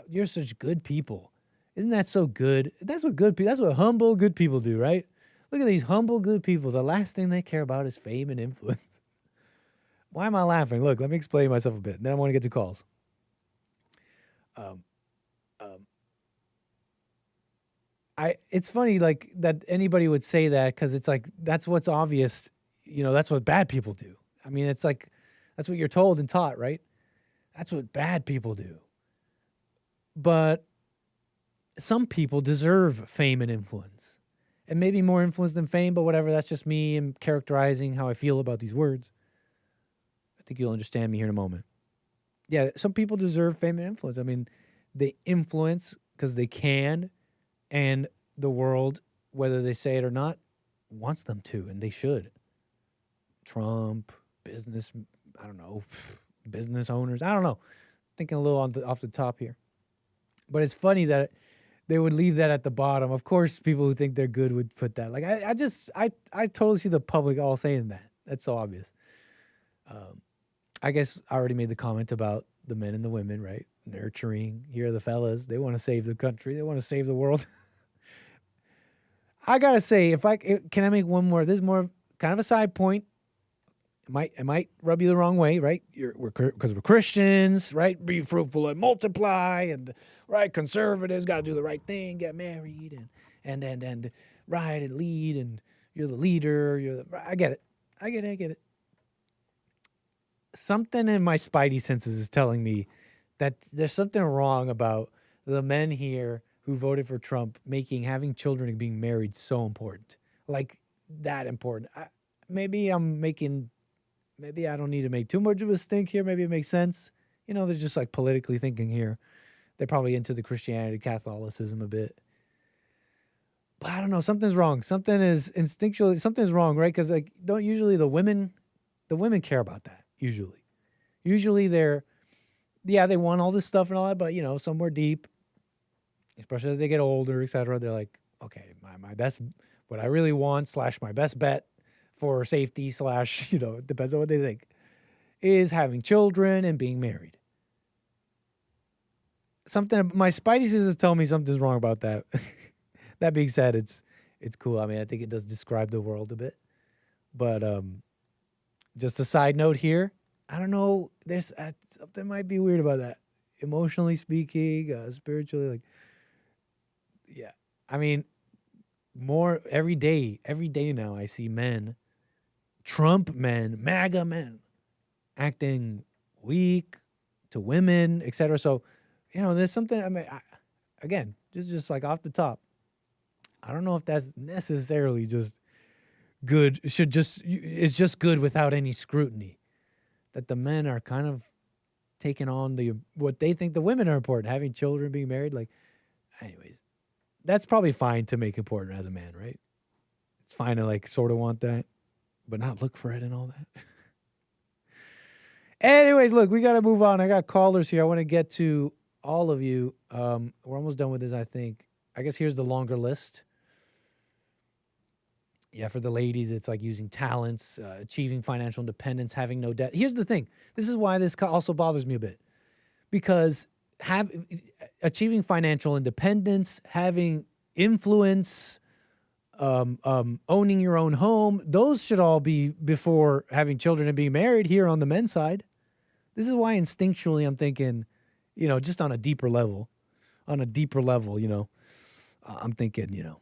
You're such good people. Isn't that so good? That's what humble good people do, right? Look at these humble good people. The last thing they care about is fame and influence. Why am I laughing? Look, let me explain myself a bit. Then I want to get to calls. It's funny like that anybody would say that, because it's like that's what's obvious. That's what bad people do. I mean, it's like that's what you're told and taught, right? That's what bad people do. But some people deserve fame and influence, and maybe more influence than fame, but whatever. That's just me and characterizing how I feel about these words. I think you'll understand me here in a moment. Yeah, some people deserve fame and influence. I mean, they influence because they can, and the world, whether they say it or not, wants them to, and they should. Trump, business, I don't know, business owners, I don't know. Thinking a little off the top here. But it's funny that they would leave that at the bottom. Of course, people who think they're good would put that. Like, I totally see the public all saying that. That's so obvious. I guess I already made the comment about the men and the women, right? Nurturing. Here are the fellas. They want to save the country. They want to save the world. I got to say, can I make one more? This is more kind of a side point. It might rub you the wrong way, right? Because we're Christians, right? Be fruitful and multiply, and right, conservatives got to do the right thing, get married, and ride and lead, and you're the leader. I get it. Something in my spidey senses is telling me that there's something wrong about the men here who voted for Trump making having children and being married so important, like that important. Maybe I don't need to make too much of a stink here. Maybe it makes sense. They're just like politically thinking here. They're probably into the Christianity, Catholicism a bit. But I don't know. Something's wrong. Something is instinctually, something's wrong, right? Because don't usually the women care about that. Usually they want all this stuff and all that, but somewhere deep, especially as they get older, etc., they're like, okay, my best, what I really want / my best bet for safety / it depends on what they think, is having children and being married. My spidey senses tell me something's wrong about that. That being said, it's cool. I mean, I think it does describe the world a bit, but just a side note here. I don't know. There's something might be weird about that. Emotionally speaking, spiritually, yeah. I mean, more every day now I see men, Trump men, MAGA men, acting weak to women, etc. So, there's something. I mean, again, just like off the top, I don't know if that's necessarily just good. It's just good without any scrutiny. That the men are kind of taking on what they think the women are important, having children, being married. Anyways, that's probably fine to make important as a man, right? It's fine to sort of want that, but not look for it and all that. Anyways, look, we got to move on. I got callers here. I want to get to all of you. We're almost done with this, I think. I guess here's the longer list. Yeah, for the ladies, it's like using talents, achieving financial independence, having no debt. Here's the thing. This is why this also bothers me a bit. Because achieving financial independence, having influence, owning your own home. Those should all be before having children and being married here on the men's side. This is why instinctually I'm thinking, just on a deeper level, I'm thinking,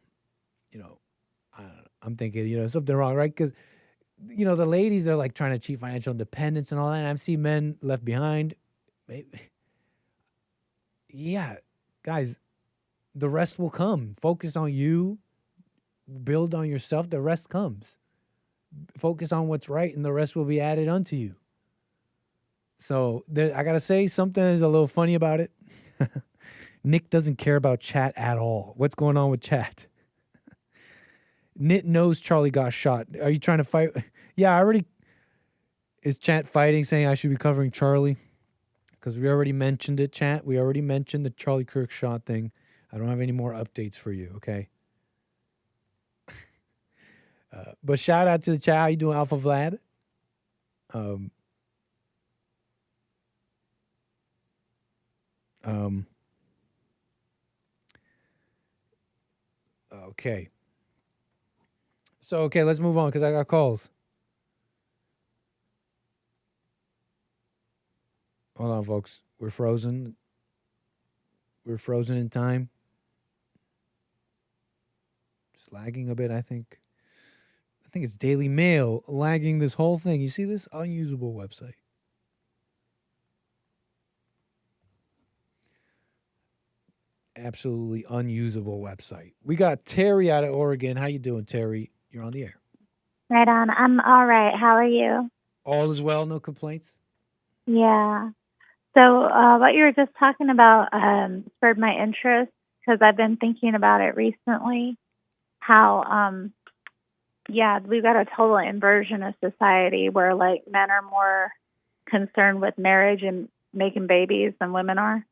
I'm thinking, something wrong, right? Because, the ladies, they're like trying to achieve financial independence and all that. And I see men left behind. Yeah, guys, the rest will come. Focus on you. Build on yourself. The rest comes. Focus on what's right, and the rest will be added unto you. So I got to say, something is a little funny about it. Nick doesn't care about chat at all. What's going on with chat? Nick knows Charlie got shot. Are you trying to fight? Yeah, is chat fighting, saying I should be covering Charlie? Because we already mentioned it, chat. We already mentioned the Charlie Kirk shot thing. I don't have any more updates for you, okay? But shout out to the chat. How you doing, Alpha Vlad? Okay. So, let's move on because I got calls. Hold on, folks. We're frozen. We're frozen in time. Just lagging a bit, I think. I think it's Daily Mail lagging this whole thing. You see this? Unusable website. Absolutely unusable website. We got Terry out of Oregon. How you doing, Terry? You're on the air. Right on. I'm all right. How are you? All is well. No complaints? Yeah. So what you were just talking about spurred my interest because I've been thinking about it recently. How, we've got a total inversion of society where, like, men are more concerned with marriage and making babies than women are.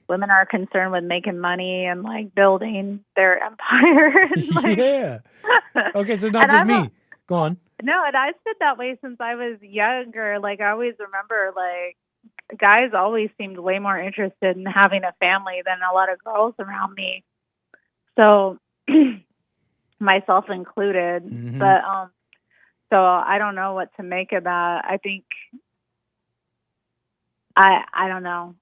Women are concerned with making money and, like, building their empire. Yeah. Okay, so not just me. Go on. No, and I've been that way since I was younger. Like, I always remember, like, guys always seemed way more interested in having a family than a lot of girls around me. So, myself included. Mm-hmm. But, so I don't know what to make of that. I think, I don't know.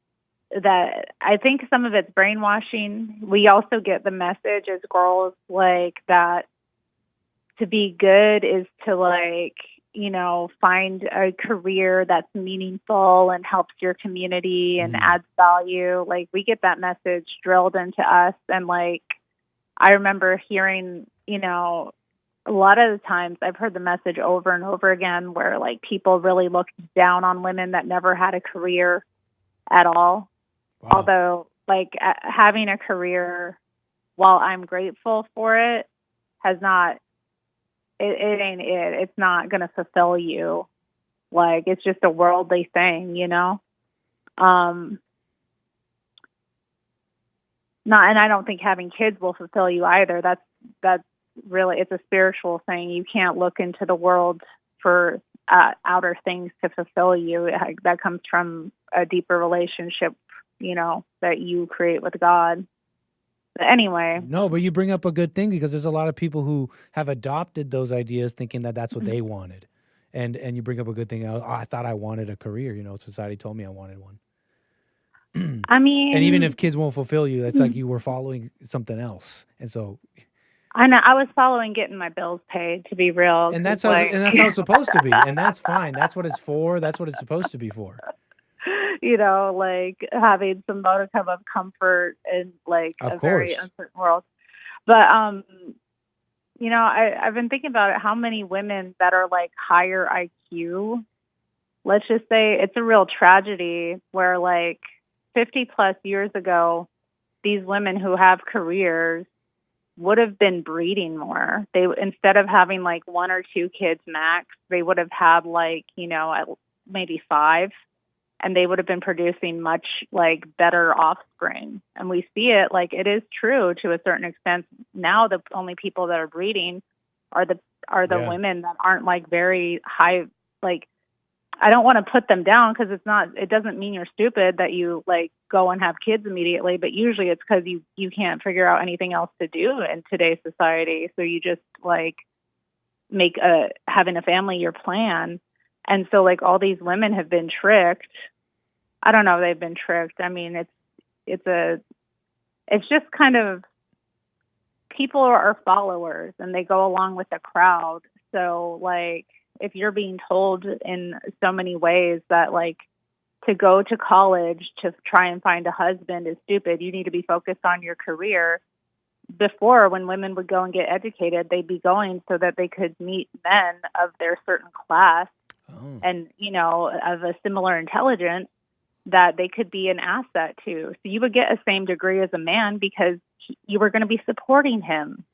That I think some of it's brainwashing. We also get the message as girls, like, that to be good is to, like, find a career that's meaningful and helps your community and adds value. Like, we get that message drilled into us. And, like, I remember hearing, a lot of the times I've heard the message over and over again where, like, people really looked down on women that never had a career at all. Wow. Although, like, having a career, while I'm grateful for it, has not, it ain't it. It's not going to fulfill you. Like, it's just a worldly thing, Not, and I don't think having kids will fulfill you either. That's really, it's a spiritual thing. You can't look into the world for outer things to fulfill you. That comes from a deeper relationship, that you create with God. But anyway. No, but you bring up a good thing because there's a lot of people who have adopted those ideas thinking that that's what they wanted. And you bring up a good thing. I thought I wanted a career. Society told me I wanted one. I mean. And even if kids won't fulfill you, it's like you were following something else. And so. I know. I was following getting my bills paid, to be real. And that's how it's supposed to be. And that's fine. That's what it's for. That's what it's supposed to be for. Like having some modicum of comfort in, like, very uncertain world. But, I've been thinking about it, how many women that are, like, higher IQ, let's just say it's a real tragedy where, like, 50 plus years ago, these women who have careers would have been breeding more. They, instead of having, like, 1 or 2 kids max, they would have had, like, maybe 5. And they would have been producing much, like, better offspring. And we see it, like, it is true to a certain extent. Now the only people that are breeding are the women that aren't, like, very high, like, I don't want to put them down because it doesn't mean you're stupid that you like go and have kids immediately, but usually it's because you can't figure out anything else to do in today's society. So you just like make having a family your plan. And so like all these women have been tricked. I don't know, they've been tricked. I mean, it's just kind of, people are followers and they go along with the crowd. So like, if you're being told in so many ways that like to go to college to try and find a husband is stupid, you need to be focused on your career. Before, when women would go and get educated, they'd be going so that they could meet men of their certain class and, you know, of a similar intelligence that they could be an asset to. So you would get a same degree as a man because you were going to be supporting him.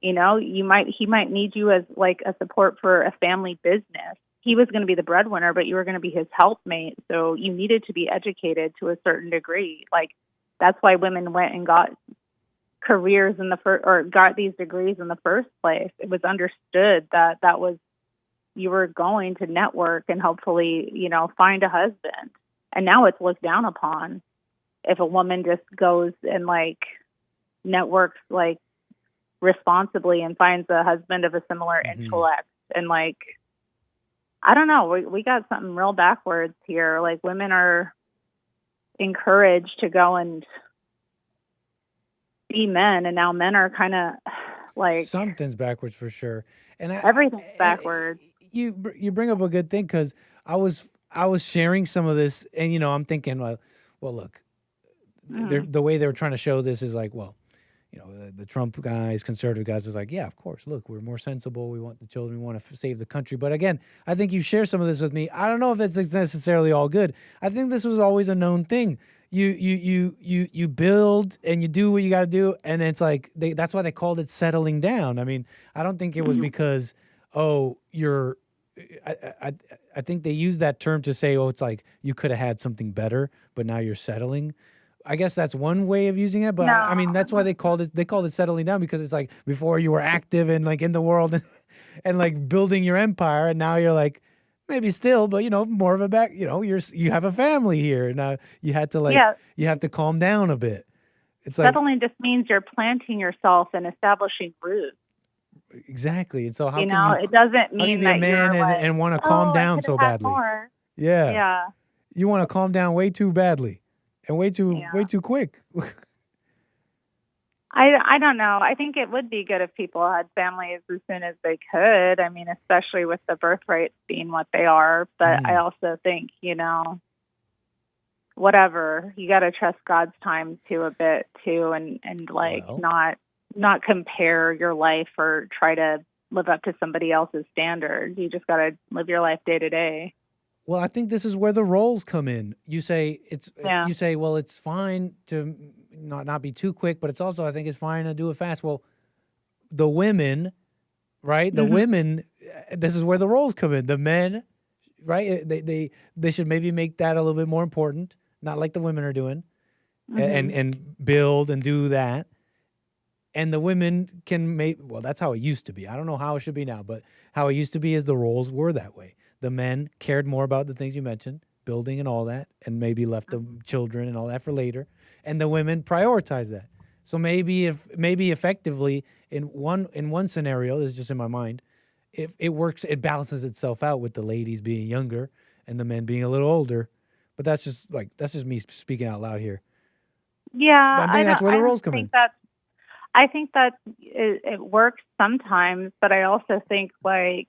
You know, he might need you as like a support for a family business. He was going to be the breadwinner, but you were going to be his helpmate. So you needed to be educated to a certain degree. Like that's why women went and got careers in the or got these degrees in the first place. It was understood that was, you were going to network and hopefully, you know, find a husband. And now it's looked down upon if a woman just goes and like networks like responsibly and finds a husband of a similar intellect. And like, I don't know, we got something real backwards here. Like women are encouraged to go and be men, and now men are kind of like, something's backwards for sure. And everything's backwards. You bring up a good thing, because I was sharing some of this, and you know, I'm thinking, well look, the way they were trying to show this is like, well, you know, the Trump guys, conservative guys, is like, yeah, of course, look, we're more sensible, we want the children, we want to save the country. But again, I think you share some of this with me. I don't know if it's necessarily all good. I think this was always a known thing. You build and you do what you got to do, and it's like that's why they called it settling down. I mean, I don't think it was because you're. I think they used that term to say, it's like you could have had something better, but now you're settling. I guess that's one way of using it, but I mean, that's why they called it settling down, because it's like before you were active and like in the world and like building your empire, and now you're like, maybe still, but you know, more of a back, you know, you have a family here. Now you had to you have to calm down a bit. It's like settling just means you're planting yourself and establishing roots. Exactly. And so how it doesn't mean that you're a man and want to calm down so badly. More. Yeah. You want to calm down way too badly and way too quick. I don't know. I think it would be good if people had families as soon as they could. I mean, especially with the birth rates being what they are. But I also think, you know, whatever, you got to trust God's time too a bit too, and like not compare your life or try to live up to somebody else's standards. You just got to live your life day to day. Well, I think this is where the roles come in. You say well, it's fine to not be too quick, but it's also, I think it's fine to do it fast. Well, the women, right? The women, this is where the roles come in. The men, right? They should maybe make that a little bit more important, not like the women are doing, and build and do that. And the women can that's how it used to be. I don't know how it should be now, but how it used to be is the roles were that way. The men cared more about the things you mentioned, building and all that, and maybe left the children and all that for later. And the women prioritized that. So maybe effectively in one scenario, this is just in my mind, it works, it balances itself out with the ladies being younger and the men being a little older. But that's just me speaking out loud here. Yeah, but I think that's where the roles come in. I think that it works sometimes, but I also think, like,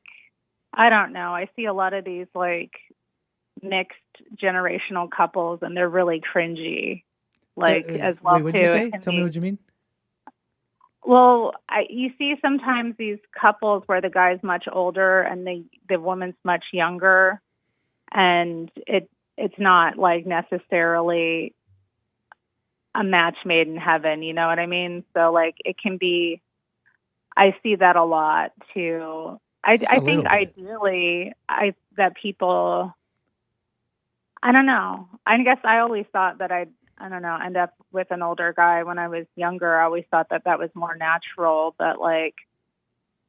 I don't know. I see a lot of these like mixed generational couples, and they're really cringy, as well what'd too. You say? Tell me what you mean. Well, you see sometimes these couples where the guy's much older and the woman's much younger, and it's not like necessarily a match made in heaven, you know what I mean? So like it can be, I see that a lot too. I think ideally that people, I don't know. I guess I always thought that I don't know, end up with an older guy when I was younger. I always thought that was more natural, but like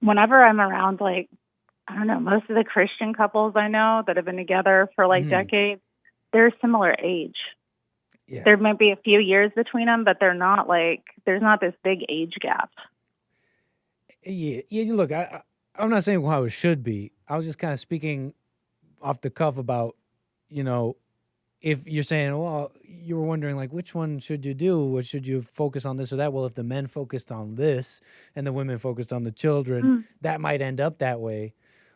whenever I'm around like I don't know, most of the Christian couples I know that have been together for like decades, they're similar age. Yeah. There might be a few years between them, but they're not like, there's not this big age gap. Yeah. Look, I'm not saying how it should be. I was just kind of speaking off the cuff about, if you're saying, well, you were wondering, like, which one should you do? Or should you focus on this or that? Well, if the men focused on this and the women focused on the children, that might end up that way.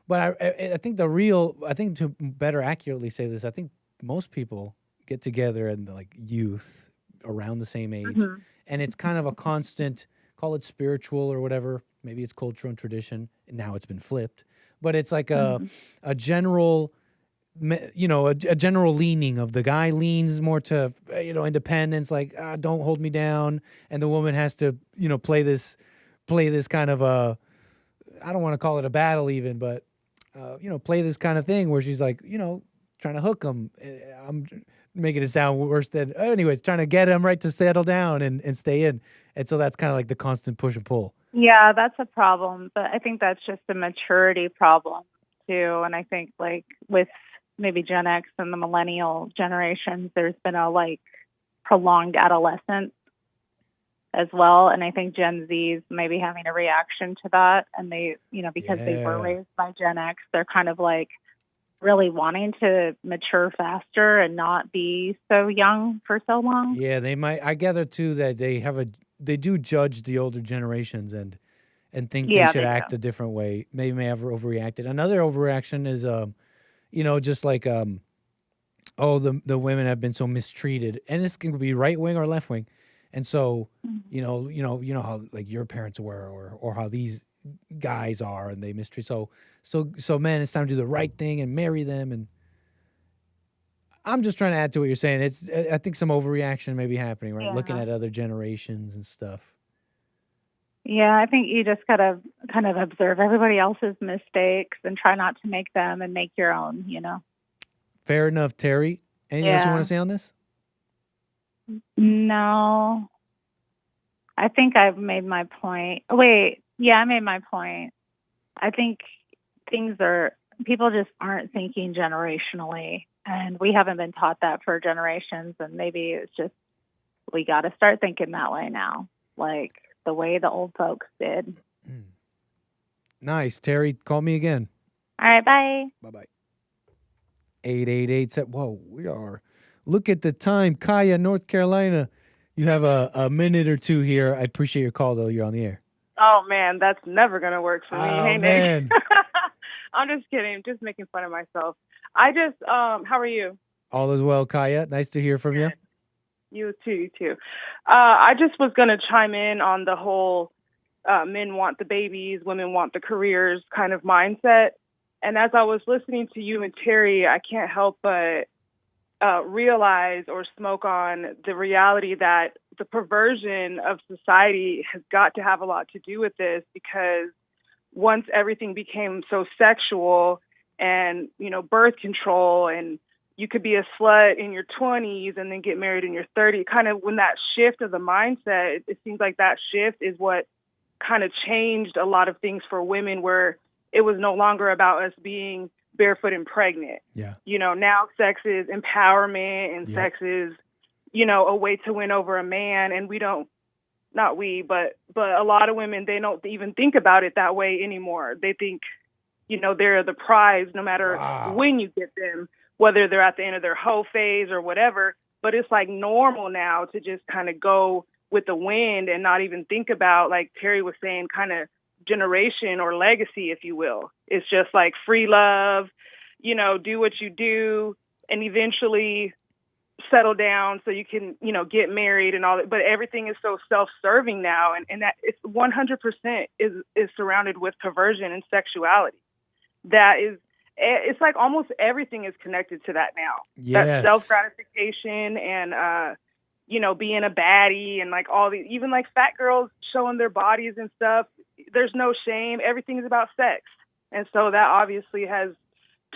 But I think to better accurately say this, I think most people get together in the, like, youth around the same age. And it's kind of a constant, call it spiritual or whatever. Maybe it's cultural and tradition. And now it's been flipped. But it's like a general... a general leaning of the guy leans more to, independence, like, don't hold me down. And the woman has to, play this kind of I don't want to call it a battle even, but, play this kind of thing where she's like, trying to hook him. I'm making it sound worse than, anyways, trying to get him right to settle down and stay in. And so that's kind of like the constant push and pull. Yeah, that's a problem. But I think that's just a maturity problem too. And I think like with maybe Gen X and the millennial generations, there's been a like prolonged adolescence as well. And I think Gen Z's maybe having a reaction to that. And they, because they were raised by Gen X, they're kind of like really wanting to mature faster and not be so young for so long. Yeah, they might. I gather too that they do judge the older generations and think they should act a different way. Maybe may have overreacted. Another overreaction is, just like, the women have been so mistreated, and this can be right wing or left wing, and so, you know how like your parents were, or how these guys are, and they mistreat. So man, it's time to do the right thing and marry them. And I'm just trying to add to what you're saying. I think some overreaction may be happening, right? Yeah. Looking at other generations and stuff. Yeah, I think you just got to kind of observe everybody else's mistakes and try not to make them and make your own, Fair enough, Terry. Anything else you want to say on this? No. I think I've made my point. Wait, yeah, I made my point. I think people just aren't thinking generationally, and we haven't been taught that for generations, and maybe it's just we got to start thinking that way now, like the way the old folks did. Nice. Terry, call me again. All right, bye. Bye-bye. 888. Whoa, we are. Look at the time. Kaya, North Carolina. You have a minute or two here. I appreciate your call, though. You're on the air. Oh, man, that's never going to work for me. Oh, Hey, man. Nick. I'm just kidding. I'm just making fun of myself. How are you? All is well, Kaya. Nice to hear from you. You too. I just was going to chime in on the whole men want the babies, women want the careers kind of mindset. And as I was listening to you and Terry, I can't help but realize or smoke on the reality that the perversion of society has got to have a lot to do with this, because once everything became so sexual and, birth control, and you could be a slut in your 20s and then get married in your 30s, kind of when that shift of the mindset, it seems like that shift is what kind of changed a lot of things for women, where it was no longer about us being barefoot and pregnant. Yeah. Now sex is empowerment, and sex is, a way to win over a man. And but a lot of women, they don't even think about it that way anymore. They think, they're the prize no matter when you get them, whether they're at the end of their hoe phase or whatever. But it's like normal now to just kind of go with the wind and not even think about, like Terry was saying, kind of generation or legacy, if you will. It's just like free love, do what you do and eventually settle down so you can, get married and all that. But everything is so self-serving now. And that it's 100% is surrounded with perversion and sexuality. It's like almost everything is connected to that now. Yes. That self-gratification and, being a baddie and like all these, even like fat girls showing their bodies and stuff. There's no shame. Everything is about sex. And so that obviously has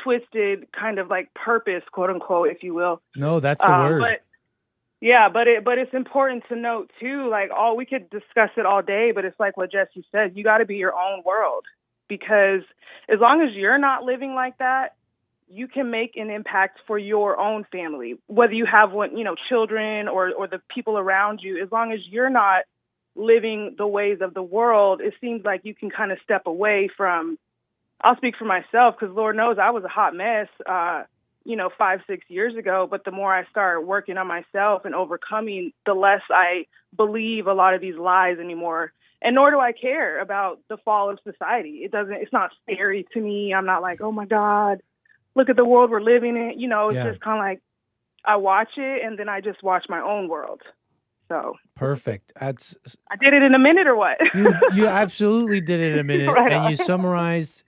twisted kind of like purpose, quote unquote, if you will. No, that's the word. But it's important to note too, like we could discuss it all day, but it's like what Jesse said, you got to be your own world. because as long as you're not living like that, you can make an impact for your own family, whether you have children or the people around you. As long as you're not living the ways of the world, it seems like you can kind of step away from. I'll speak for myself, because Lord knows I was a hot mess, 5-6 years ago. But the more I start working on myself and overcoming, the less I believe a lot of these lies anymore. And nor do I care about the fall of society. It's not scary to me. I'm not like, oh my God, look at the world we're living in. It's just kind of like I watch it and then I just watch my own world. So perfect. I did it in a minute, or what? You absolutely did it in a minute, Right and on. you summarized.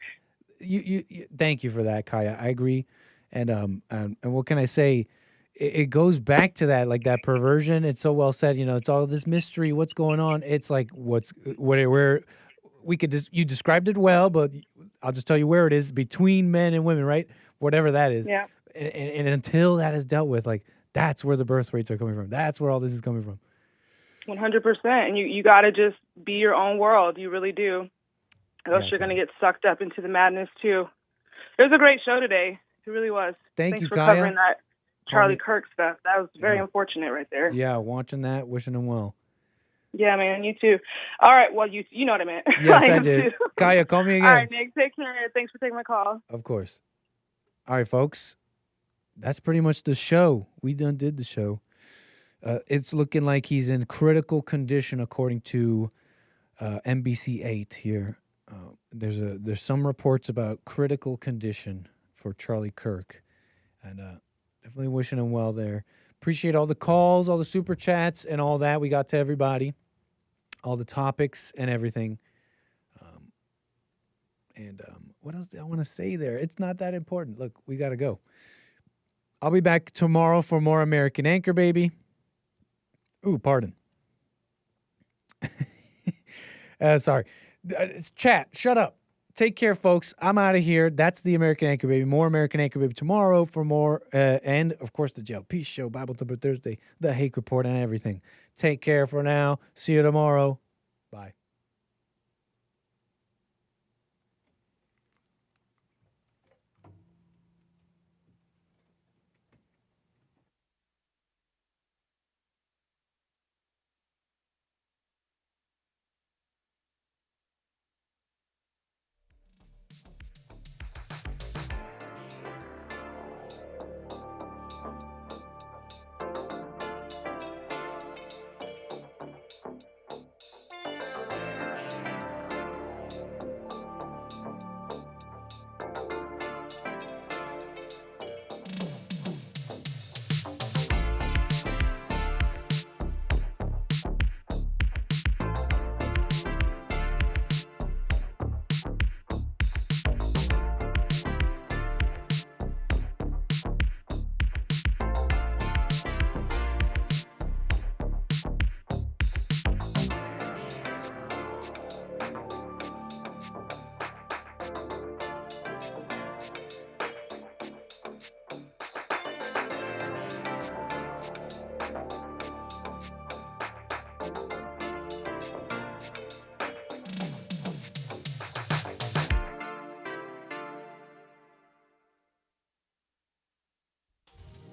You thank you for that, Kaya. I agree, and what can I say? It goes back to that, like that perversion. It's so well said. It's all this mystery. What's going on? It's like where we could you described it well, but I'll just tell you where it is between men and women, right? Whatever that is. Yeah. And until that is dealt with, like that's where the birth rates are coming from. That's where all this is coming from. 100%. And you got to just be your own world. You really do. Or else you're going to get sucked up into the madness too. It was a great show today. It really was. Thanks for Kaya. covering that Charlie Kirk stuff. That was very unfortunate right there. Yeah, watching that, wishing him well. Yeah, man, you too. All right, well, you know what I meant. Yes, I did. Too. Kaya, call me again. All right, Nick, take care. Thanks for taking my call. Of course. All right, folks. That's pretty much the show. We done did the show. It's looking like he's in critical condition, according to NBC8 here. There's some reports about critical condition for Charlie Kirk, and definitely wishing him well there. Appreciate all the calls, all the super chats, and all that. We got to everybody, all the topics and everything. What else do I want to say there? It's not that important. Look, we got to go. I'll be back tomorrow for more American Anchor Baby. Ooh, pardon. Sorry. Chat, shut up. Take care, folks. I'm out of here. That's the American Anchor Baby. More American Anchor Baby tomorrow for more. And, of course, the JLP Show, Bible Thumper Thursday, the Hake Report, and everything. Take care for now. See you tomorrow. Bye.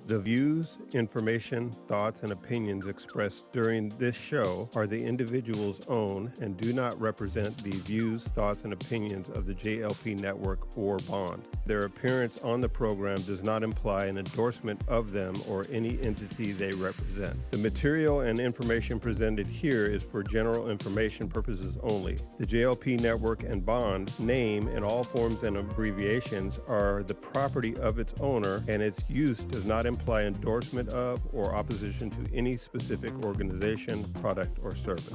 The views, information, thoughts, and opinions expressed during this show are the individual's own and do not represent the views, thoughts, and opinions of the JLP Network or Bond. Their appearance on the program does not imply an endorsement of them or any entity they represent. The material and information presented here is for general information purposes only. The JLP Network and Bond name and all forms and abbreviations are the property of its owner, and its use does not imply endorsement of or opposition to any specific organization, product, or service.